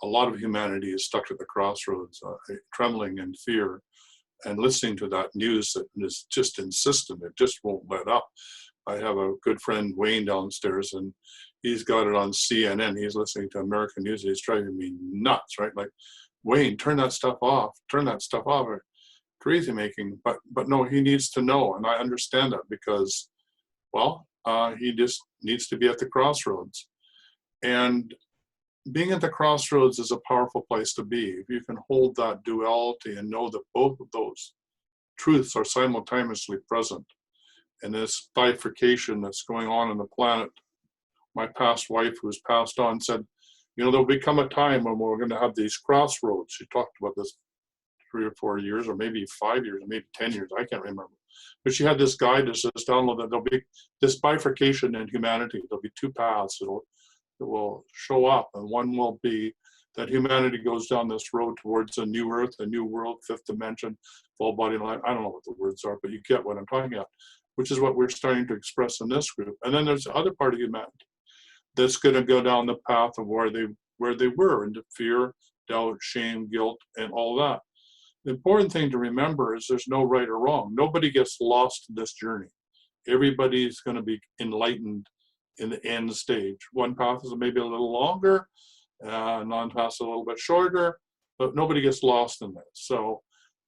a lot of humanity is stuck at the crossroads, trembling in fear and listening to that news that is just insistent. It just won't let up. I have a good friend, Wayne, downstairs, and he's got it on CNN. He's listening to American news. He's driving me nuts, right? Like, Wayne, turn that stuff off. Turn that stuff off. Crazy making. But no, he needs to know. And I understand that because, well, he just needs to be at the crossroads. And being at the crossroads is a powerful place to be. If you can hold that duality and know that both of those truths are simultaneously present, and this bifurcation that's going on the planet. My past wife, who's passed on, said, you know, there'll become a time when we're going to have these crossroads. She talked about this 3 or 4 years, or maybe 5 years, or maybe 10 years. I can't remember. But she had this guide that says, download that there'll be this bifurcation in humanity. There'll be 2 paths that will show up. And one will be that humanity goes down this road towards a new earth, a new world, 5th dimension, full body light. I don't know what the words are, but you get what I'm talking about, which is what we're starting to express in this group. And then there's the other part of humanity that's going to go down the path of where they were, into fear, doubt, shame, guilt, and all that. The important thing to remember is there's no right or wrong. Nobody gets lost in this journey. Everybody's going to be enlightened in the end stage. One path is maybe a little longer, non-path is a little bit shorter, but nobody gets lost in this. So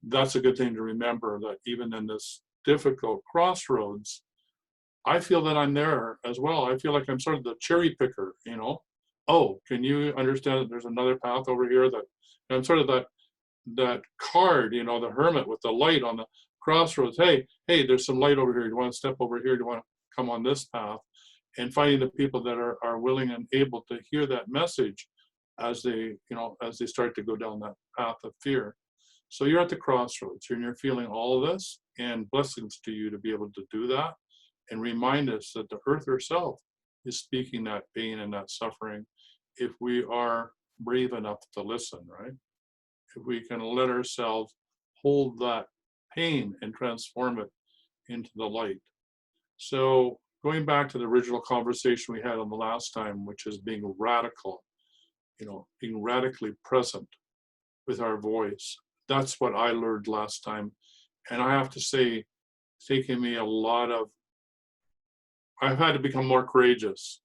that's a good thing to remember, that even in this difficult crossroads, I feel that I'm there as well. I feel like I'm sort of the cherry picker, you know. Oh, can you understand that there's another path over here? That I'm sort of that card, you know, the hermit with the light on the crossroads. Hey, there's some light over here. Do you want to step over here? Do you want to come on this path? And finding the people that are willing and able to hear that message as they, you know, as they start to go down that path of fear. So you're at the crossroads and you're feeling all of this, and blessings to you to be able to do that and remind us that the earth herself is speaking that pain and that suffering if we are brave enough to listen, right? If we can let ourselves hold that pain and transform it into the light. So going back to the original conversation we had on the last time, which is being radical, you know, being radically present with our voice. That's what I learned last time. And I have to say, it's taken me a lot of, I've had to become more courageous.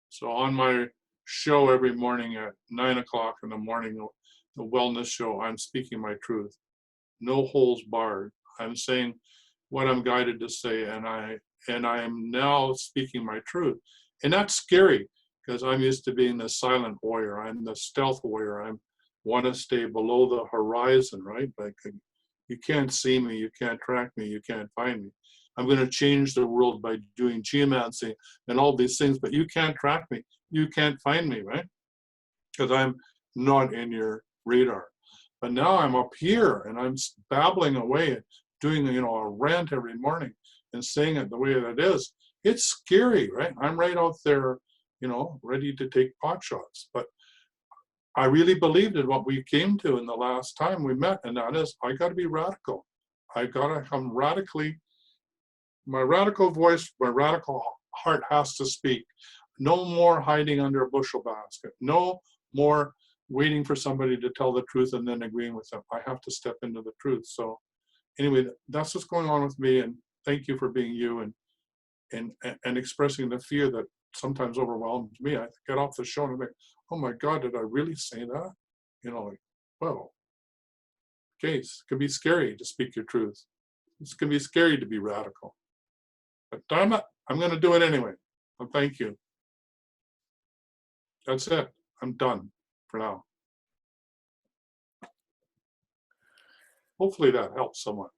So on my show every morning at 9 o'clock in the morning, the wellness show, I'm speaking my truth. No holds barred. I'm saying what I'm guided to say, and I am now speaking my truth. And that's scary, because I'm used to being the silent warrior. I'm the stealth warrior. I want to stay below the horizon, right? Like, You can't see me, you can't track me, you can't find me. I'm going to change the world by doing geomancy and all these things, but you can't track me, you can't find me, right? Because I'm not in your radar. But now I'm up here and I'm babbling away, doing, you know, a rant every morning and saying it the way that it is. It's scary, right? I'm right out there, you know, ready to take pot shots. But I really believed in what we came to in the last time we met, and that is, I got to be radical. I got to come radically. My radical voice, my radical heart has to speak. No more hiding under a bushel basket. No more waiting for somebody to tell the truth and then agreeing with them. I have to step into the truth. So anyway, that's what's going on with me. And thank you for being you and expressing the fear that sometimes overwhelms me. I get off the show and I'm like, oh my God, did I really say that? You know, like, well, okay, it can be scary to speak your truth. It can be scary to be radical. But damn it, I'm going to do it anyway. And thank you. That's it. I'm done for now. Hopefully that helps somewhat.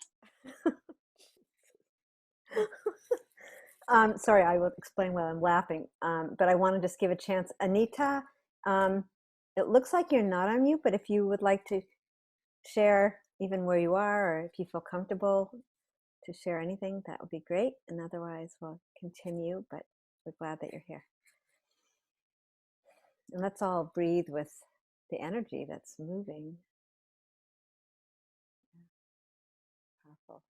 Sorry, I will explain while I'm laughing, but I want to just give a chance. Anita, it looks like you're not on mute, but if you would like to share even where you are, or if you feel comfortable to share anything, that would be great. And otherwise, we'll continue, but we're glad that you're here. And let's all breathe with the energy that's moving. Powerful.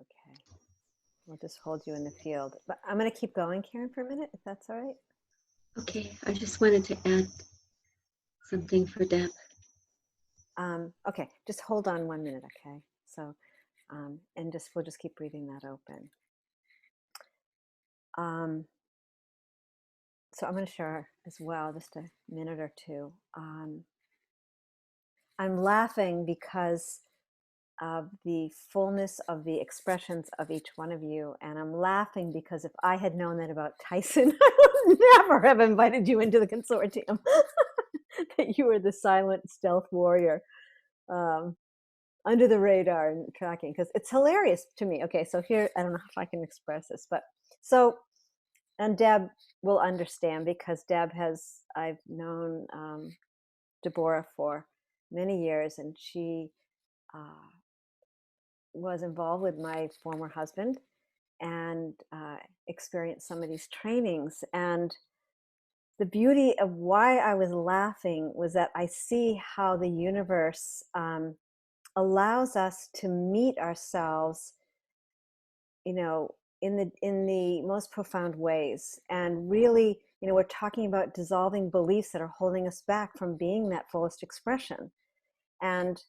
Okay. We'll just hold you in the field. But I'm going to keep going, Karen, for a minute, if that's all right. Okay, I just wanted to add something for Deb. Okay, just hold on 1 minute, okay? So, and we'll just keep breathing that open. So I'm going to share as well, just a minute or two. I'm laughing because of the fullness of the expressions of each one of you. And I'm laughing because if I had known that about Tyhson, I would never have invited you into the consortium. That you were the silent stealth warrior, under the radar and tracking, because it's hilarious to me. Okay, so here, I don't know if I can express this, but so, and Deb will understand because I've known Deborah for many years, and she was involved with my former husband and experienced some of these trainings. And the beauty of why I was laughing was that I see how the universe allows us to meet ourselves, you know, in the most profound ways. And really, you know, we're talking about dissolving beliefs that are holding us back from being that fullest expression. And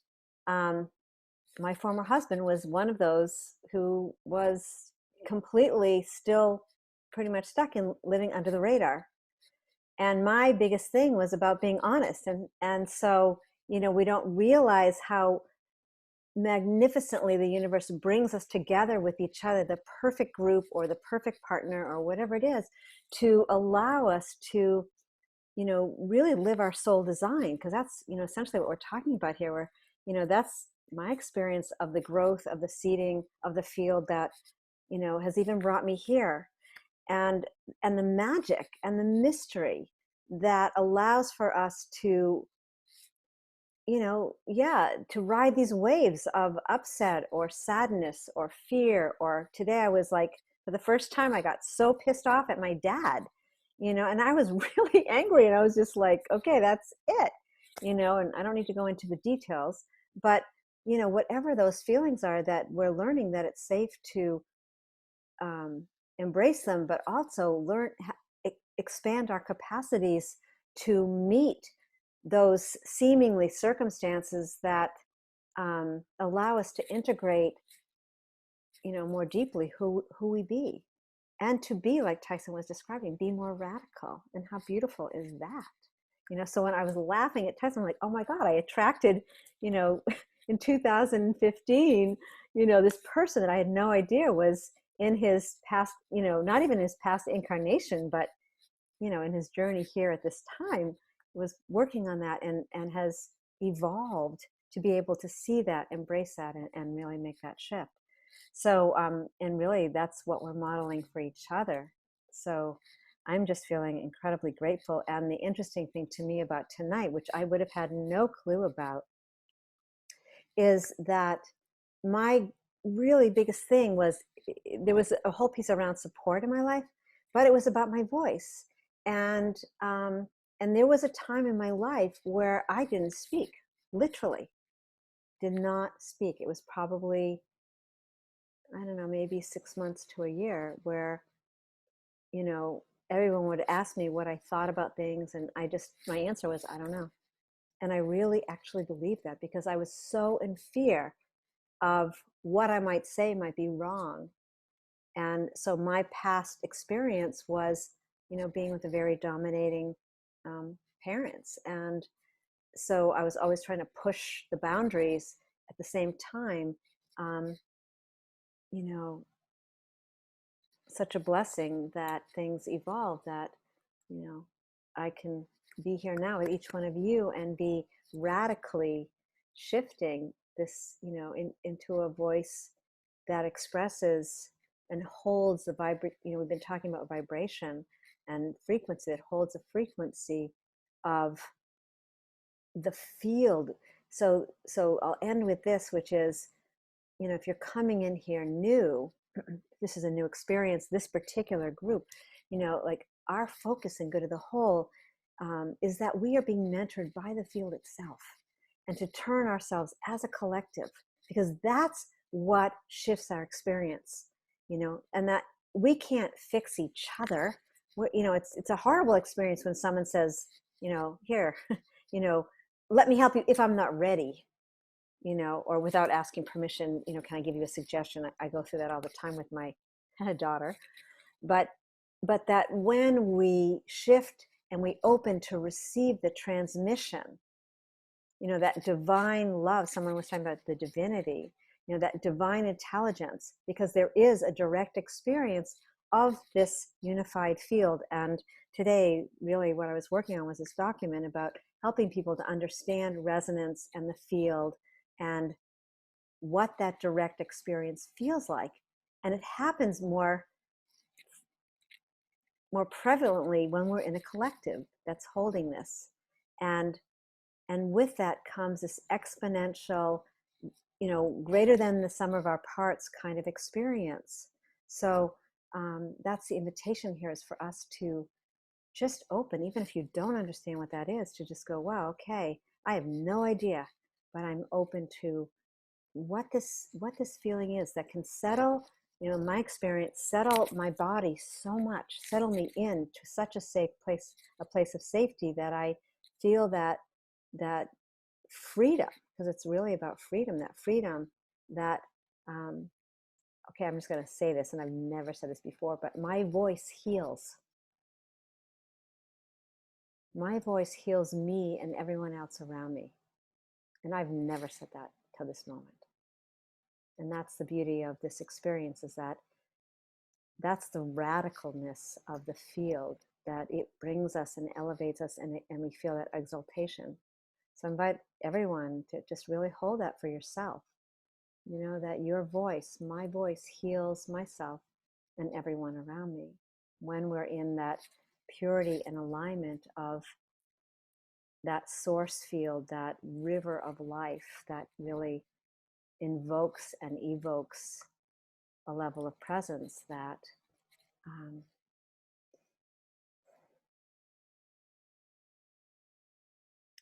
my former husband was one of those who was completely still pretty much stuck in living under the radar. And my biggest thing was about being honest. And so, you know, we don't realize how magnificently the universe brings us together with each other, the perfect group or the perfect partner or whatever it is, to allow us to, you know, really live our soul design. Because that's, you know, essentially what we're talking about here, where, you know, that's my experience of the growth of the seeding of the field that, you know, has even brought me here. And the magic and the mystery that allows for us to, you know, to ride these waves of upset or sadness or fear. Or today I was like, for the first time, I got so pissed off at my dad, you know, and I was really angry, and I was just like, okay, that's it, you know, and I don't need to go into the details, but, you know, whatever those feelings are, that we're learning that it's safe to embrace them, but also expand our capacities to meet those seemingly circumstances that allow us to integrate more deeply who we be, and to be, like Tyhson was describing, be more radical. And how beautiful is that? So when I was laughing at Tyhson, I'm like, oh my God, I attracted, in 2015, this person that I had no idea was in his past, not even his past incarnation, but, in his journey here at this time, was working on that and has evolved to be able to see that, embrace that, and really make that shift. So, and really that's what we're modeling for each other. So I'm just feeling incredibly grateful. And the interesting thing to me about tonight, which I would have had no clue about, is that my really biggest thing was, there was a whole piece around support in my life, but it was about my voice. And there was a time in my life where I didn't speak, literally did not speak. It was probably, I don't know, maybe 6 months to a year, where, everyone would ask me what I thought about things. And my answer was, I don't know. And I really actually believed that, because I was so in fear of what I might say might be wrong. And so my past experience was, being with a very dominating parents. And so I was always trying to push the boundaries. At the same time, such a blessing that things evolve, that, I can be here now with each one of you and be radically shifting this, into a voice that expresses and holds the we've been talking about vibration and frequency. It holds a frequency of the field. So I'll end with this, which is, if you're coming in here new, this is a new experience, this particular group, like our focus in Good of the Whole is that we are being mentored by the field itself, and to turn ourselves as a collective, because that's what shifts our experience, and that we can't fix each other. It's a horrible experience when someone says, here, let me help you if I'm not ready. Or without asking permission, can I give you a suggestion? I go through that all the time with my daughter. But that when we shift and we open to receive the transmission, that divine love, someone was talking about the divinity, that divine intelligence, because there is a direct experience of this unified field. And today, really what I was working on was this document about helping people to understand resonance and the field, and what that direct experience feels like. And it happens more prevalently when we're in a collective that's holding this. And with that comes this exponential, greater than the sum of our parts kind of experience. So that's the invitation here, is for us to just open, even if you don't understand what that is, to just go, wow, okay, I have no idea, but I'm open to what this feeling is that can settle, my experience, settle my body so much, settle me into such a safe place, a place of safety, that I feel that freedom, because it's really about freedom, that okay, I'm just going to say this, and I've never said this before, but my voice heals. My voice heals me and everyone else around me. And I've never said that till this moment. And that's the beauty of this experience, is that that's the radicalness of the field, that it brings us and elevates us, and we feel that exaltation. So I invite everyone to just really hold that for yourself. That your voice, my voice, heals myself and everyone around me when we're in that purity and alignment of that source field, that river of life that really invokes and evokes a level of presence that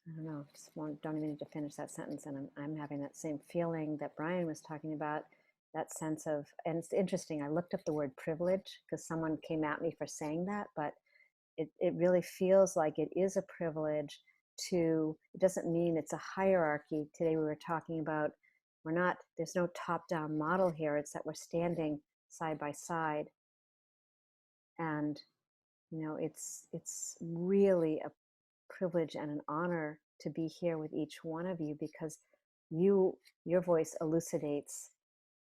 I don't know, don't even need to finish that sentence. And I'm having that same feeling that Brian was talking about, that sense of, and it's interesting, I looked up the word privilege because someone came at me for saying that, but it really feels like it is a privilege to, it doesn't mean it's a hierarchy. Today we were talking about there's no top-down model here. It's that we're standing side by side. And, you know, it's really a privilege and an honor to be here with each one of you, because your voice elucidates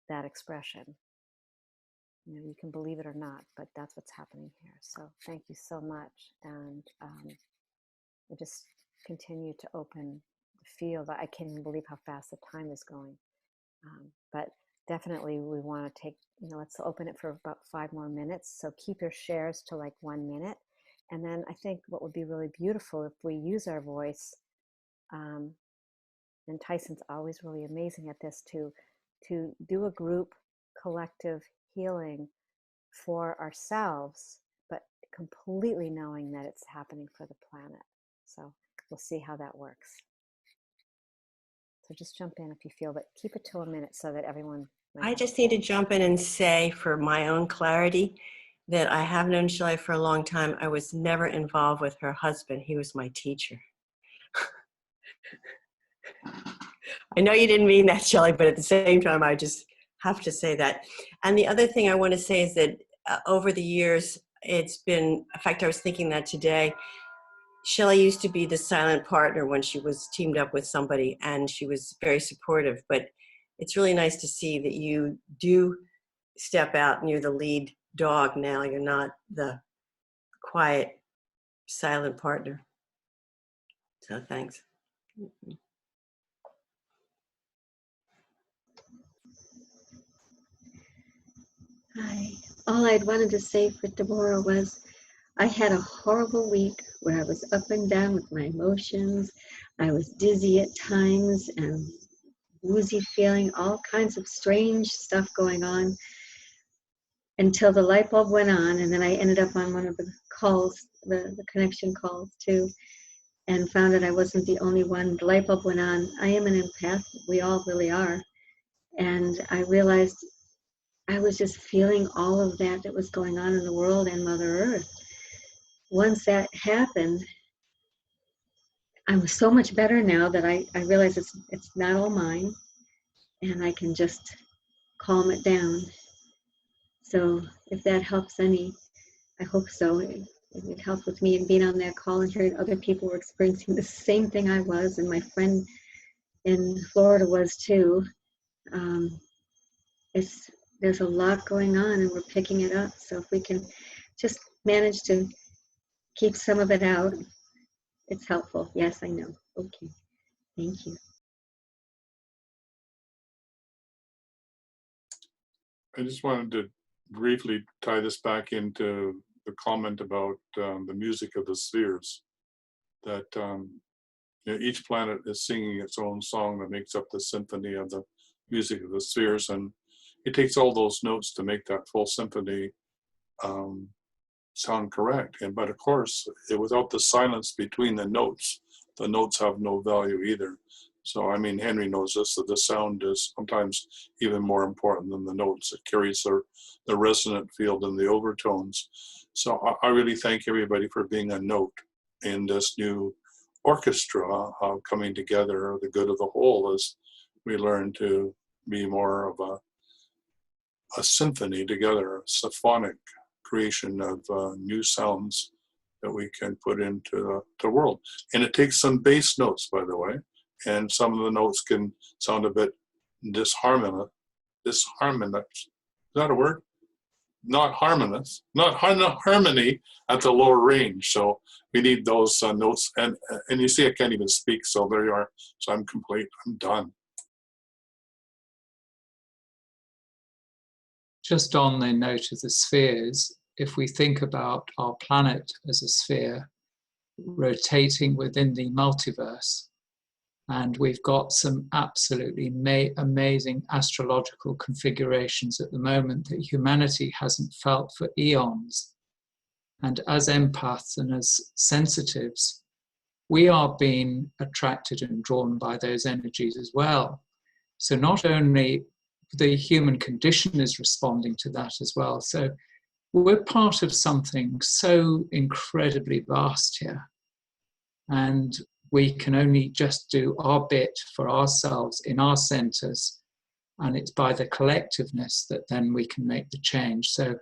that expression. You know, you can believe it or not, but that's what's happening here. So thank you so much. And I just continue to open the field. I can't even believe how fast the time is going. But definitely we want to take, you know, let's open it for about 5 more minutes. So keep your shares to like 1 minute. And then I think what would be really beautiful if we use our voice, and Tyhson's always really amazing at this, to do a group collective healing for ourselves, but completely knowing that it's happening for the planet. So we'll see how that works. So just jump in if you feel, but keep it to a minute so that everyone. I just need to jump in and say, for my own clarity, that I have known Shelley for a long time. I was never involved with her husband. He was my teacher. I know you didn't mean that, Shelley, but at the same time, I just have to say that. And the other thing I want to say is that over the years, it's been, in fact, I was thinking that today, Shelley used to be the silent partner when she was teamed up with somebody, and she was very supportive. But it's really nice to see that you do step out and you're the lead dog now. You're not the quiet, silent partner. So thanks. Hi. All I'd wanted to say for Deborah was I had a horrible week where I was up and down with my emotions. I was dizzy at times and woozy feeling, all kinds of strange stuff going on until the light bulb went on. And then I ended up on one of the calls, the connection calls too, and found that I wasn't the only one. The light bulb went on. I am an empath. We all really are. And I realized I was just feeling all of that was going on in the world and Mother Earth. Once that happened, I'm so much better now that I realize it's not all mine, and I can just calm it down. So if that helps any, I hope so. It helped with me and being on that call and hearing other people were experiencing the same thing I was, and my friend in Florida was too. There's a lot going on and we're picking it up. So if we can just manage to keep some of it out, it's helpful. Yes, I know. Okay. Thank you. I just wanted to briefly tie this back into the comment about the music of the spheres, that you know, each planet is singing its own song that makes up the symphony of the music of the spheres, and it takes all those notes to make that full symphony sound correct. But of course, without the silence between the notes have no value either. So I mean, Henry knows this, that the sound is sometimes even more important than the notes. It carries the resonant field and the overtones. So I really thank everybody for being a note in this new orchestra coming together, the good of the whole, as we learn to be more of a symphony together, a symphonic creation of new sounds that we can put into the world. And it takes some bass notes, by the way, and some of the notes can sound a bit disharmonious. Is that a word? Not harmonious, not harmony at the lower range. So we need those notes. And you see, I can't even speak, so there you are. So I'm complete, I'm done. Just on the note of the spheres, if we think about our planet as a sphere rotating within the multiverse, and we've got some absolutely amazing astrological configurations at the moment that humanity hasn't felt for eons. And as empaths and as sensitives, we are being attracted and drawn by those energies as well. So not only the human condition is responding to that as well. So we're part of something so incredibly vast here. And we can only just do our bit for ourselves in our centers And it's by the collectiveness that then we can make the change. So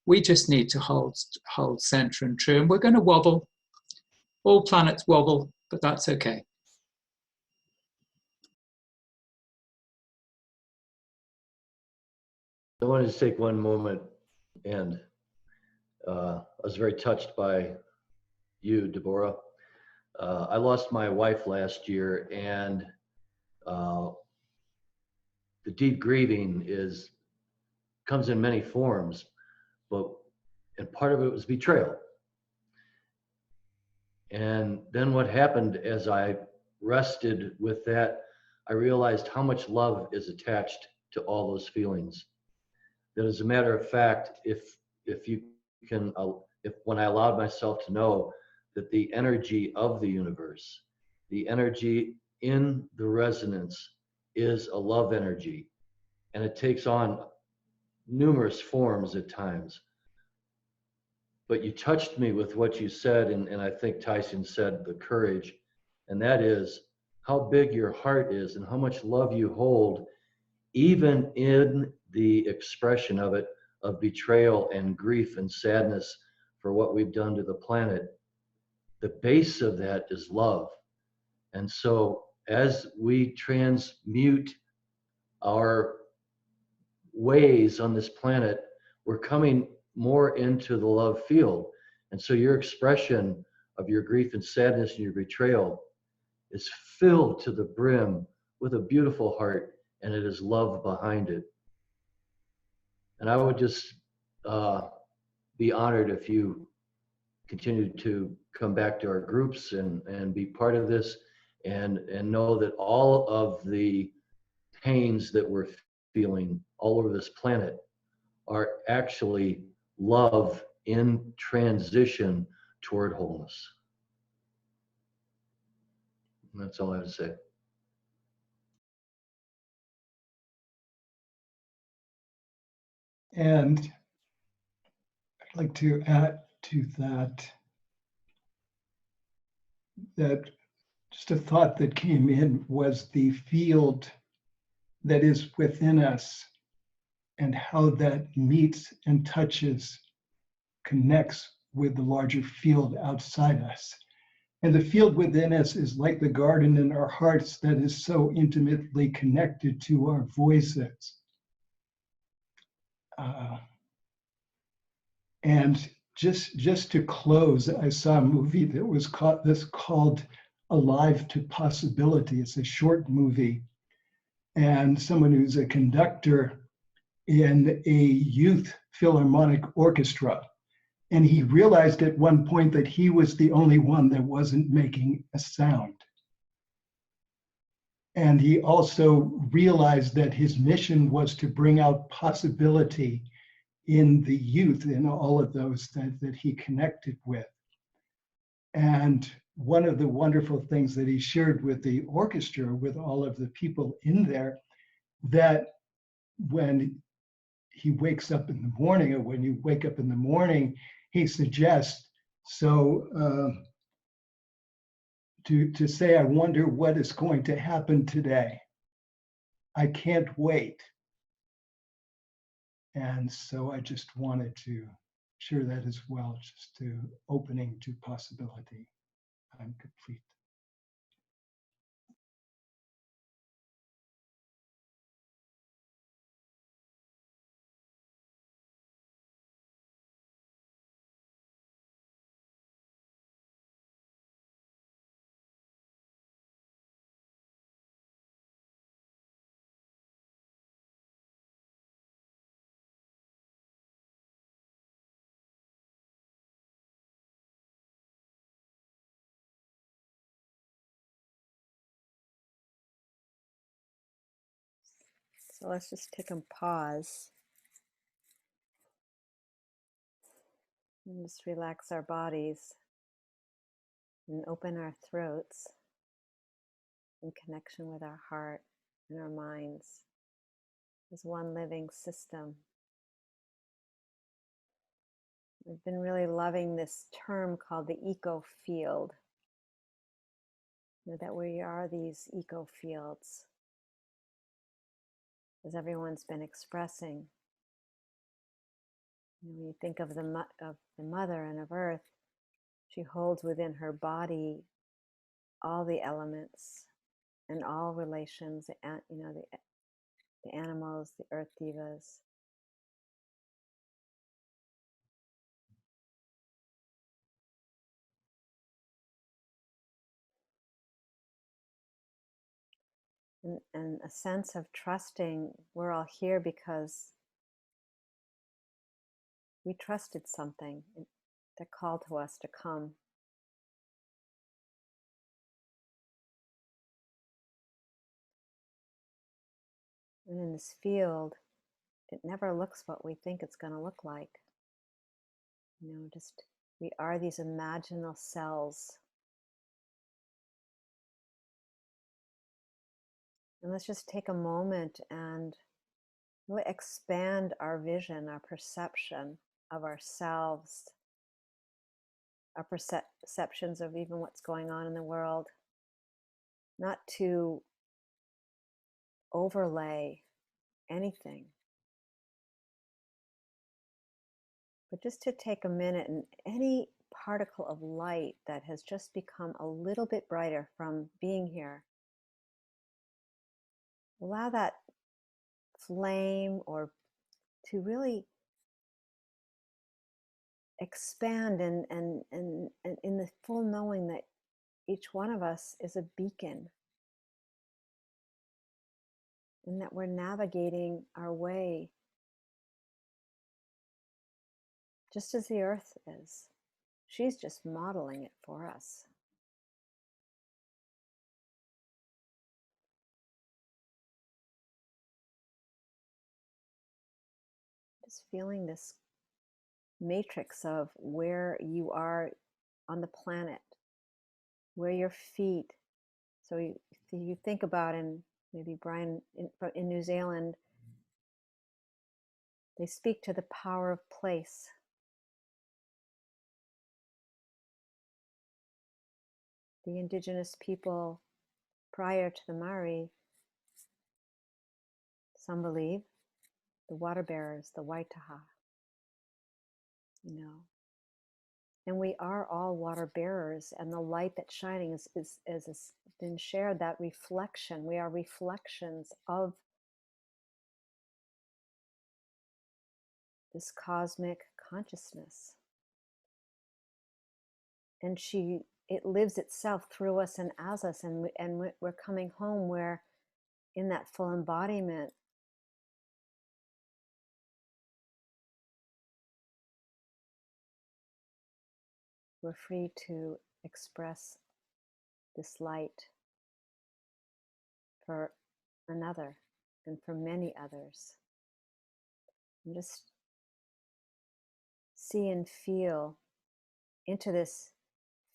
we just need to hold center and true. And we're going to wobble. All planets wobble, but that's okay. I wanted to take one moment, and I was very touched by you, Deborah. I lost my wife last year, and the deep grieving comes in many forms, and part of it was betrayal. And then what happened as I rested with that, I realized how much love is attached to all those feelings. That as a matter of fact, if when I allowed myself to know that the energy of the universe, the energy in the resonance is a love energy, and it takes on numerous forms at times. But you touched me with what you said, and I think Tyhson said the courage, and that is how big your heart is and how much love you hold, even in the expression of it, of betrayal and grief and sadness for what we've done to the planet. The base of that is love. And so as we transmute our ways on this planet, we're coming more into the love field. And so your expression of your grief and sadness and your betrayal is filled to the brim with a beautiful heart, and it is love behind it. And I would just be honored if you continue to come back to our groups and be part of this, and know that all of the pains that we're feeling all over this planet are actually love in transition toward wholeness. And that's all I have to say. And I'd like to add to that just a thought that came in was the field that is within us and how that meets and touches, connects with the larger field outside us. And the field within us is like the garden in our hearts that is so intimately connected to our voices. And just to close, I saw a movie that was called Alive to Possibility. It's a short movie. And someone who's a conductor in a youth philharmonic orchestra. And he realized at one point that he was the only one that wasn't making a sound. And he also realized that his mission was to bring out possibility in the youth, in all of those that he connected with. And one of the wonderful things that he shared with the orchestra, with all of the people in there, that when he wakes up in the morning, or when you wake up in the morning, he suggests, to say, I wonder what is going to happen today. I can't wait. And so I just wanted to share that as well, just to opening to possibility. I'm complete. So let's just take a pause and just relax our bodies and open our throats in connection with our heart and our minds as one living system. We've been really loving this term called the eco field, that we are these eco fields as everyone's been expressing. When you think of of the mother and of earth, she holds within her body all the elements and all relations, the animals, the earth divas. And a sense of trusting, we're all here because we trusted something that called to us to come. And in this field, it never looks what we think it's going to look like. Just we are these imaginal cells. And let's just take a moment and really expand our vision, our perception of ourselves, our perceptions of even what's going on in the world. Not to overlay anything, but just to take a minute, and any particle of light that has just become a little bit brighter from being here, allow that flame or to really expand and in the full knowing that each one of us is a beacon, and that we're navigating our way just as the earth is. She's just modeling it for us. Just feeling this matrix of where you are on the planet, where your feet. So you think about, and maybe Brian in New Zealand, they speak to the power of place. The indigenous people prior to the Maori, some believe, the water bearers, the Waitaha, And we are all water bearers, and the light that's shining is has been shared, that reflection. We are reflections of this cosmic consciousness. And it lives itself through us and as us, and we're coming home where in that full embodiment we're free to express this light for another and for many others. And just see and feel into this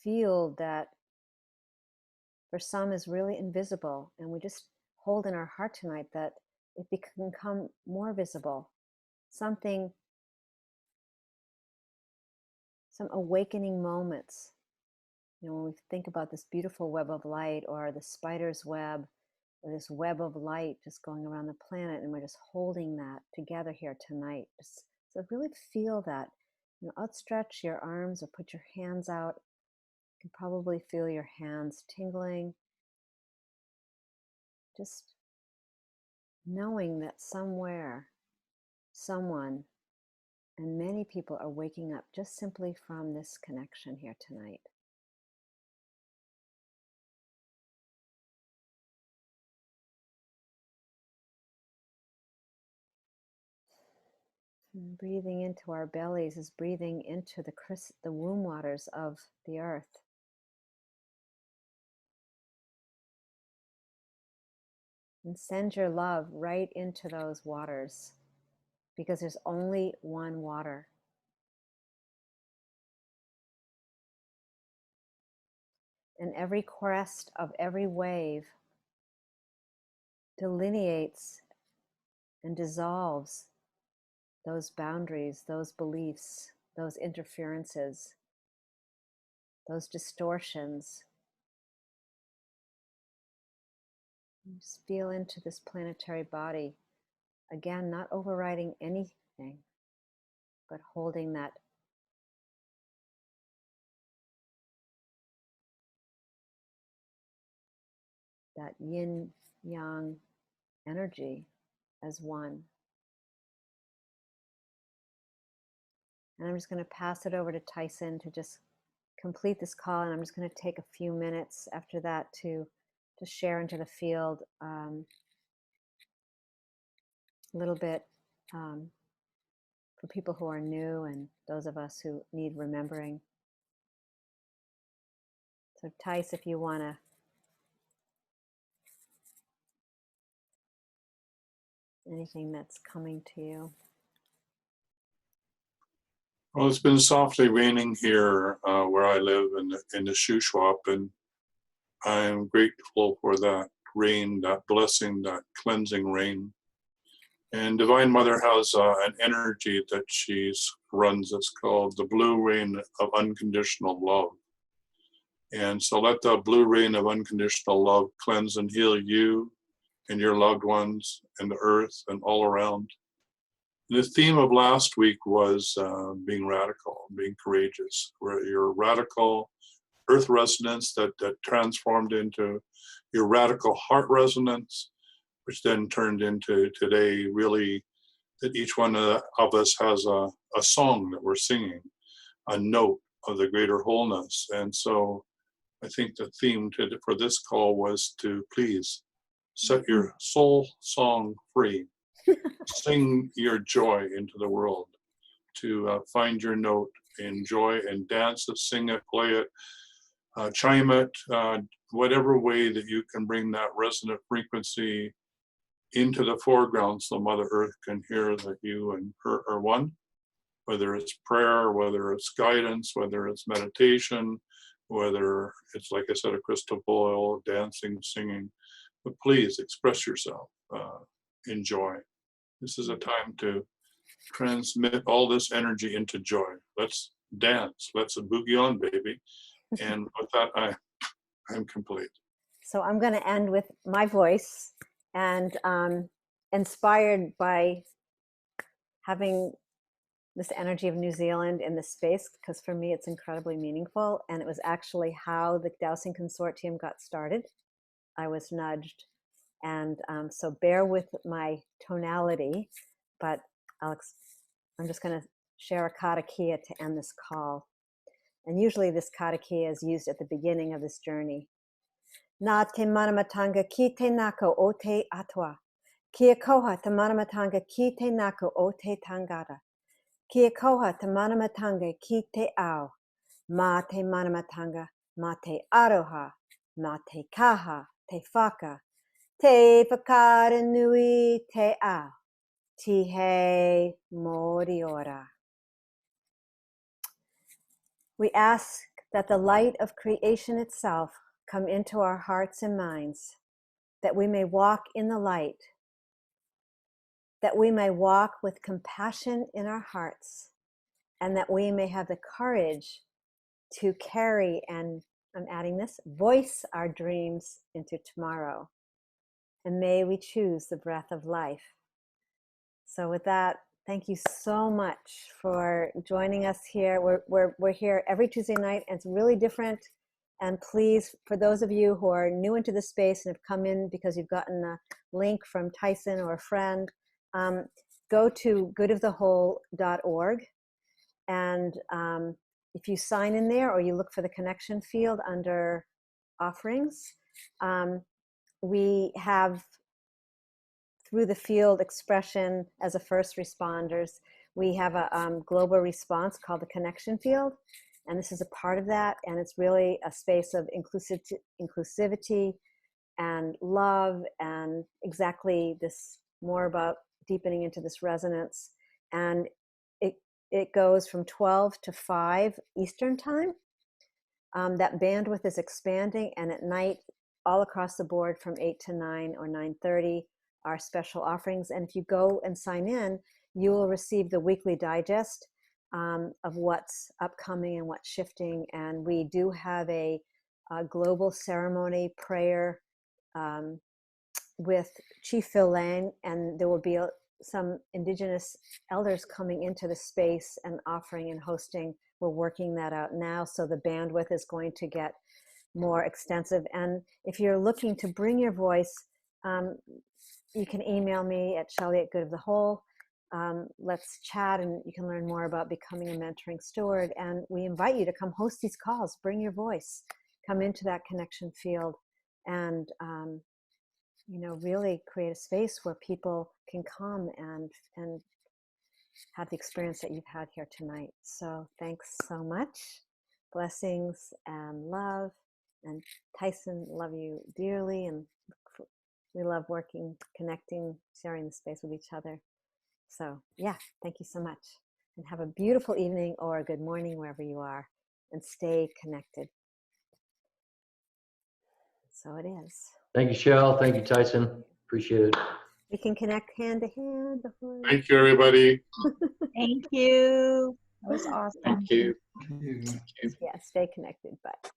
field that for some is really invisible, and we just hold in our heart tonight that it can become more visible. Some awakening moments. When we think about this beautiful web of light, or the spider's web, or this web of light just going around the planet, and we're just holding that together here tonight. So really feel that. Outstretch your arms or put your hands out. You can probably feel your hands tingling. Just knowing that somewhere, someone, and many people are waking up just simply from this connection here tonight. And breathing into our bellies is breathing into the womb waters of the earth. And send your love right into those waters, because there's only one water. And every crest of every wave delineates and dissolves those boundaries, those beliefs, those interferences, those distortions. Just feel into this planetary body Again, not overriding anything, but holding that yin yang energy as one. And I'm just going to pass it over to Tyhson to just complete this call. And I'm just going to take a few minutes after that to share into the field a little bit for people who are new and those of us who need remembering. So Tyhson, if you want to anything that's coming to you. Well, it's been softly raining here where I live in the Shuswap, and I am grateful for that rain, that blessing, that cleansing rain. And Divine Mother has an energy that she runs that's called the blue rain of unconditional love. And so let the blue rain of unconditional love cleanse and heal you and your loved ones and the earth and all around. The theme of last week was being radical, being courageous. Where your radical earth resonance that transformed into your radical heart resonance, which then turned into today really that each one of us has a song that we're singing, a note of the greater wholeness. And so I think the theme for this call was to please set your soul song free. Sing your joy into the world, to find your note, enjoy and dance it, sing it, play it, chime it, whatever way that you can bring that resonant frequency into the foreground so Mother Earth can hear that you and her are one, whether it's prayer, whether it's guidance, whether it's meditation, whether it's, like I said, a crystal bowl, dancing, singing. But please express yourself, enjoy. This is a time to transmit all this energy into joy. Let's dance. Let's boogie on, baby. And with that, I'm complete. So I'm going to end with my voice, and inspired by having this energy of New Zealand in this space, because for me it's incredibly meaningful. And it was actually how the Dowsing Consortium got started. I was nudged. And so bear with my tonality, but I'm just going to share a karakia to end this call. And usually this karakia is used at the beginning of this journey. Nā te manamatanga ki te nako o te atua. Kia koha te manamatanga ki te nako o te tangata. Kia koha te manamatanga ki te ao. Mā te manamatanga, mā te aroha, mā te kaha, te whaka. Te whakara nui te ao, tihei mori ora. We ask that the light of creation itself come into our hearts and minds, that we may walk in the light, that we may walk with compassion in our hearts, and that we may have the courage to carry, and I'm adding this, voice our dreams into tomorrow. And may we choose the breath of life. So with that, thank you so much for joining us here. We're here every Tuesday night, and it's really different. And please, for those of you who are new into the space and have come in because you've gotten a link from Tyhson or a friend, go to goodofthewhole.org. And if you sign in there or you look for the connection field under offerings, we have, through the field expression as a first responders, we have a global response called the connection field. And this is a part of that. And it's really a space of inclusivity and love, and exactly this, more about deepening into this resonance. And it goes from 12 to 5 Eastern time. That bandwidth is expanding, and at night, all across the board from 8 to 9 or 9:30 are special offerings. And if you go and sign in, you will receive the weekly digest of what's upcoming and what's shifting. And we do have a global ceremony prayer with Chief Phil Lang, and there will be some Indigenous elders coming into the space and offering and hosting. We're working that out now, so the bandwidth is going to get more extensive. And if you're looking to bring your voice, you can email me at Shelley@goodofthewhole. Let's chat, and you can learn more about becoming a mentoring steward. And we invite you to come host these calls. Bring your voice, come into that connection field, and really create a space where people can come and have the experience that you've had here tonight. So thanks so much. Blessings and love. And Tyhson, love you dearly, and we love working, connecting, sharing the space with each other. So yeah, thank you so much, and have a beautiful evening or a good morning wherever you are, and stay connected. So it is. Thank you, Shell. Thank you, Tyhson. Appreciate it. We can connect hand to hand. Before... Thank you, everybody. Thank you. That was awesome. Thank you. Thank you. Yeah, stay connected. Bye.